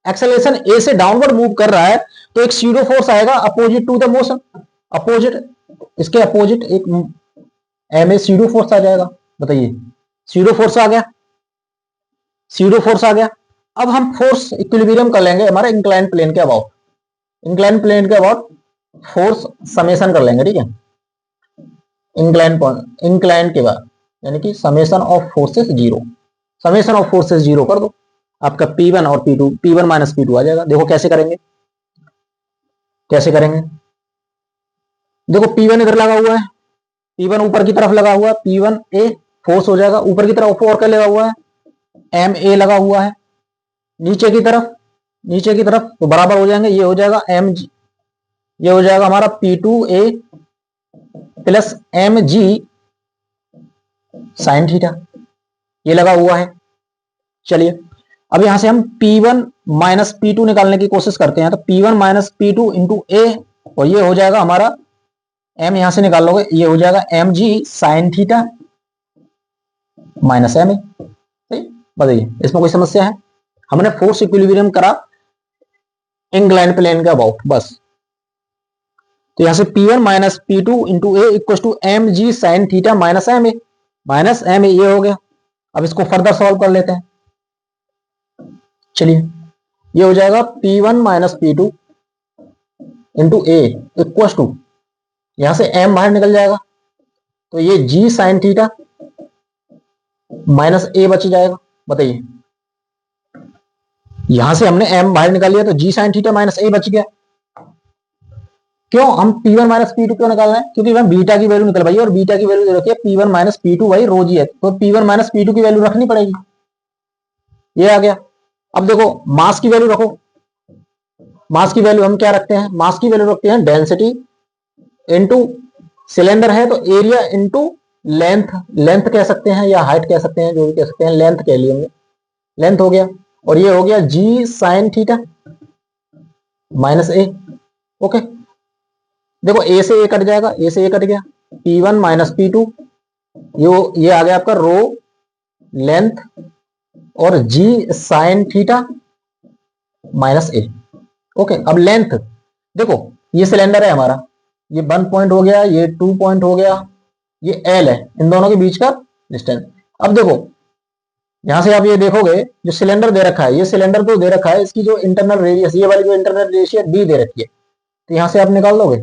एक्सेलरेशन ए से डाउनवर्ड मूव कर रहा है, तो एक सीडो फोर्स आएगा opposite to the motion, opposite, इसके अपोजिट एक एम ए सीडो फोर्स आ जाएगा। बताइए, सीडो फोर्स आ गया, सीडो फोर्स आ गया। अब हम फोर्स इक्विलिब्रियम कर लेंगे हमारे इंक्लाइन प्लेन के अबाउट, इंक्लाइन प्लेन के अबाउट फोर्स समेशन कर लेंगे। ठीक है, इंक्लाइन के बाद यानी कि summation of forces zero, summation of forces zero कर दो, आपका P1 और P2, P1 माइनस P2 आ जाएगा। देखो कैसे करेंगे, कैसे करेंगे, देखो P1 इधर लगा हुआ है, P1 ऊपर की तरफ लगा हुआ है, P1A फोर्स हो जाएगा, ऊपर की तरफ और क्या लगा हुआ है, MA लगा हुआ है, नीचे की तरफ, नीचे की तरफ तो बराबर हो जाएंगे, ये हो जाएगा mg, ये हो जाएगा हमारा P2A plus mg sine theta, ये लगा हुआ है। चलिए अब यहां से हम P1 माइनस P2 निकालने की कोशिश करते हैं, तो P1 माइनस P2 इंटू ए, और ये हो जाएगा हमारा m, यहां से निकाल लोगे, ये हो जाएगा mg sine theta minus ma। बताइए, इसमें कोई समस्या है, हमने फोर्स इक्विलिब्रियम करा इंक्लाइन प्लेन के अबाउट बस। तो यहां से P1 minus P2 into A equal to mg sine theta minus ma, minus ma ये हो गया। अब इसको फर्दर सॉल्व कर लेते हैं, चलिए ये हो जाएगा P1 minus P2 into A equal to, यहां से m बाहर निकल जाएगा, तो ये g sine theta minus a बच जाएगा। बताइए, यहां से हमने m बाहर निकाल लिया तो g sine theta minus a बच गया। क्यों हम P1 माइनस P2 क्यों निकाल रहे हैं, क्योंकि हम बीटा की वैल्यू निकल पाई, और बीटा की वैल्यू रखिए P1 माइनस P2 भाई रो जी है, तो P1 माइनस P2 की वैल्यू रखनी पड़ेगी। ये आ गया। अब देखो मास की वैल्यू रखो, मास की वैल्यू हम क्या रखते हैं, मास की वैल्यू रखते हैं डेंसिटी इनटू, सिलेंडर है तो एरिया इनटू लेंथ, लेंथ कह सकते हैं या हाइट कह सकते हैं, जो भी कह सकते हैं, लेंथ कह लिए हमने, लेंथ हो गया। और ये हो गया जी साइन थीटा माइनस ए। ओके, देखो ए से ए कट जाएगा, ए से ए कट गया, P1 माइनस P2, ये आ गया आपका रो लेंथ और जी साइन थीटा माइनस ए। ओके, अब लेंथ देखो, ये सिलेंडर है हमारा, ये 1 पॉइंट हो गया, ये 2 पॉइंट हो गया, ये एल है, इन दोनों के बीच का डिस्टेंस। अब देखो यहां से आप ये देखोगे, जो सिलेंडर दे रखा है, ये सिलेंडर तो दे रखा है, इसकी जो इंटरनल रेडियस, ये वाली जो इंटरनल रेडियस है डी दे रखी है, तो यहां से आप निकाल दोगे,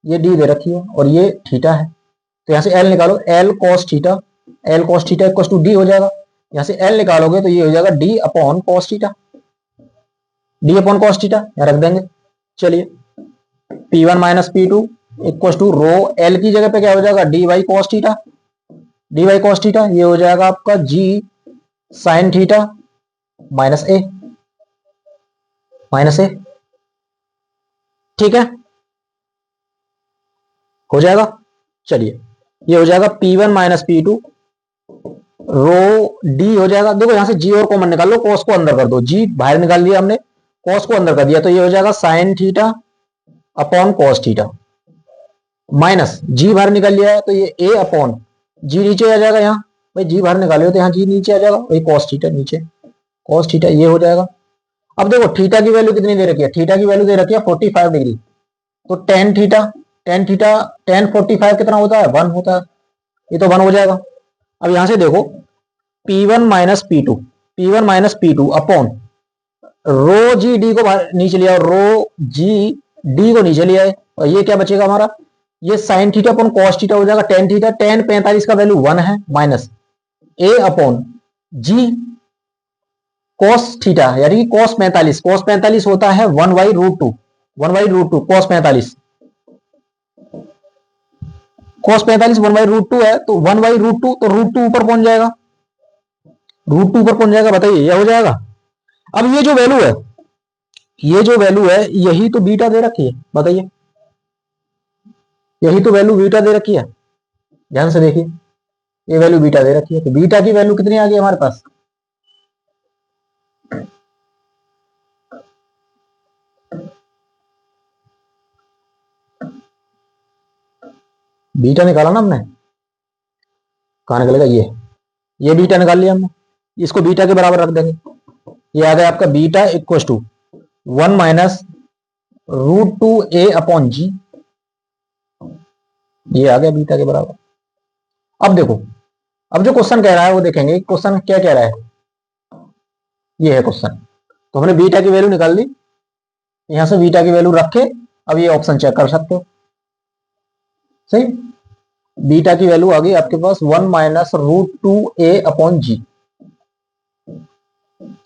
ये डी दे रखी है और ये थीटा है, तो यहां से एल निकालो, L cos theta, L cos theta equal to D हो जाएगा। यहां से एल निकालोगे तो ये हो जाएगा D upon cos theta, D upon cos theta यहां रख देंगे। चलिए P1 minus P2 equal to rho L की जगह पे क्या हो जाएगा, D Y cos theta, D Y cos theta, ये हो जाएगा आपका G sine theta minus A, minus A. ठीक है, हो जाएगा। चलिए ये हो जाएगा P1 minus P2 rho D हो जाएगा। देखो यहां से जी और कॉमन निकाल लो, कॉस को अंदर कर दो, जी बाहर निकाल दिया हमने, कॉस को अंदर कर दिया, तो ये हो जाएगा sine theta upon cos theta, minus G बाहर निकाल लिया है तो ये ए अपॉन जी नीचे आ जाएगा, यहाँ भाई जी बाहर निकाले हो तो यहाँ जी नीचे आ जाएगा, वही कॉस थीटा नीचे, कॉस थीटा ये हो जाएगा। अब देखो थीटा की वैल्यू कितनी दे रखी है, थीटा की वैल्यू दे रखी है 45 डिग्री, तो tan theta, tan theta, ten 45 कितना होता है, 1 होता है, ये तो 1 हो जाएगा। अब यहां से देखो P1 minus P2, P1 minus P2 upon rho G D को नीचे लिया, रो जी डी को नीचे लिया है, और ये क्या बचेगा हमारा, ये sign theta upon cos theta हो जाएगा, टेन थीटा, टेन 45 का वैल्यू 1 है, minus A upon ji cos theta, यानी कि कॉस 45, कॉस 45 होता है 1/√2, 1/√2 कॉस 45, कॉस 45 1/√2 है, तो 1/√2, तो √2 ऊपर पहुंच जाएगा, √2 ऊपर पहुंच जाएगा, बताइए यह हो जाएगा। अब ये जो वैल्यू है, ये जो वैल्यू है यही तो बीटा दे रखी है, बताइए यही तो वैल्यू बीटा दे रखी है, ध्यान से देखिए ये वैल्यू बीटा दे रखी है, तो बीटा की वैल्यू कितनी आ गई हमारे पास, बीटा निकाला ना हमने, कहां निकलेगा, ये बीटा निकाल लिया हमने, इसको बीटा के बराबर रख देंगे, ये आ गया आपका beta equal to 1 minus √2 a upon G, ये आ गया बीटा के बराबर। अब देखो, अब जो क्वेश्चन कह रहा है वो देखेंगे, क्वेश्चन क्या कह रहा है, ये है क्वेश्चन, तो हमने बीटा की वैल्यू निकाल ली, यहां से बीटा की वैल्यू रख के अब ये ऑप्शन चेक कर सकते हो, सही, बीटा की वैल्यू आ गई आपके पास 1 माइनस √2 a अपॉन जी,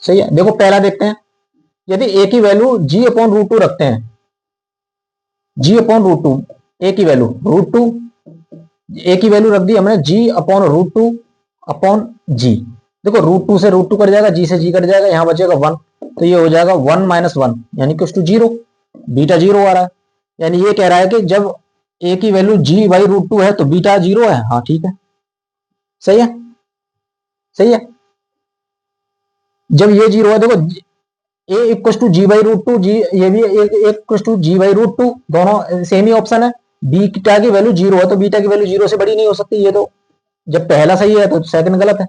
सही है। देखो पहला देखते हैं, यदि a की वैल्यू g अपॉन √2 रखते हैं, g अपॉन √2, a की वैल्यू √2, a की वैल्यू रख दी हमने g अपॉन √2 अपॉन g, देखो √2 से √2 कट जाएगा, g से g कट जाएगा, यहां बचेगा 1, तो ये हो जाएगा 1 माइनस 1 यानी कि 0, बीटा 0 आ रहा है, यानी ये कह रहा है कि जब a की वैल्यू g/√2 है तो बीटा 0 है, हाँ ठीक है, सही है, सही है। जब ये 0 है, देखो a इक्वल टू g/√2, जी ये भी इक्वल टू g/√2, दोनों सेम ही ऑप्शन है, बीटा की वैल्यू 0 है तो बीटा की वैल्यू 0 से बड़ी नहीं हो सकती, ये तो जब पहला सही है तो सेकंड गलत है,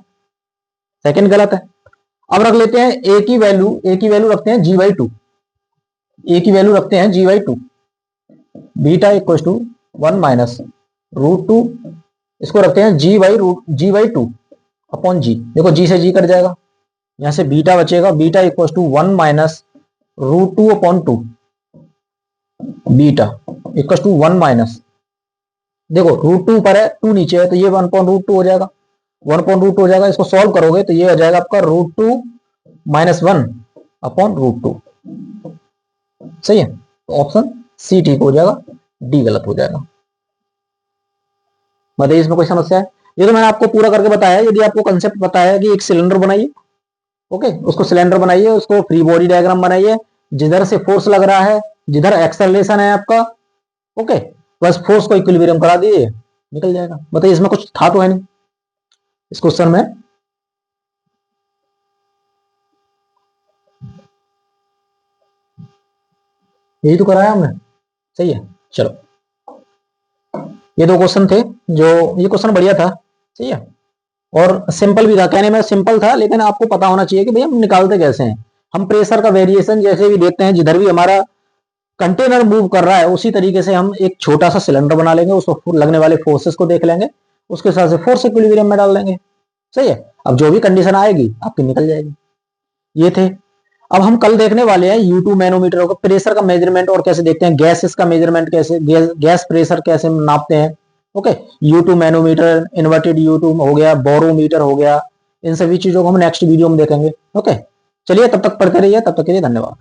सेकंड गलत है। अब रख लेते हैं a की वैल्यू रखते हैं g/2, a की वैल्यू रखते हैं g/2, beta equal to 1 minus √2, इसको रखते हैं g/2 अपॉन जी, देखो g से g कट जाएगा, यहां से बीटा बचेगा, बीटा इक्वल टू 1 माइनस √2 अपॉन 2, बीटा इक्वल टू 1 माइनस, देखो √2 ऊपर है 2 नीचे है, तो ये 1/√2 हो जाएगा, 1/√2 हो जाएगा, इसको सॉल्व करोगे तो ये हो जाएगा आपका √2 माइनस 1 अपॉन √2, सही है, तो ऑप्शन सी ठीक हो जाएगा, डी गलत हो जाएगा। बताइए इसमें कोई समस्या है, ये तो मैंने आपको पूरा करके बताया है, यदि आपको कंसेप्ट पता है कि एक सिलेंडर बनाइए, ओके, उसको सिलेंडर बनाइए, उसको फ्री बॉडी डायग्राम बनाइए, जिधर से फोर्स लग रहा है, जिधर एक्सेलरेशन है आपका, ओके, बस फोर्स को इक्विलिब्रियम करा दिए, निकल जाएगा। बताइए इसमें कुछ था तो है नहीं इस क्वेश्चन में। यही तो कराया हमने, सही है। चलो, ये दो क्वेश्चन थे, जो ये क्वेश्चन बढ़िया था, सही है, और सिंपल भी था, कहने में सिंपल था, लेकिन आपको पता होना चाहिए कि भैया हम निकालते कैसे हैं। हम प्रेशर का वेरिएशन जैसे भी देखते हैं, जिधर भी हमारा कंटेनर मूव कर रहा है, उसी तरीके से हम एक छोटा सा सिलेंडर बना लेंगे, उसको लगने वाले फोर्सेस को देख लेंगे, उसके हिसाब से फोर्स इक्विलिब्रियम में डाल देंगे, सही है। अब जो भी कंडीशन आएगी आपकी निकल जाएगी। ये थे। अब हम कल देखने वाले हैं U2 मैनोमीटर का प्रेशर का मेजरमेंट, और कैसे देखते हैं गैसेस का मेजरमेंट, कैसे गैस प्रेशर कैसे नापते हैं। Okay, U2 manometer, inverted U2 हो गया, बोरोमीटर हो गया, इन सभी चीजों को हम नेक्स्ट वीडियो में देखेंगे। ओके, चलिए तब तक पढ़ते रहिए, तब तक के लिए धन्यवाद।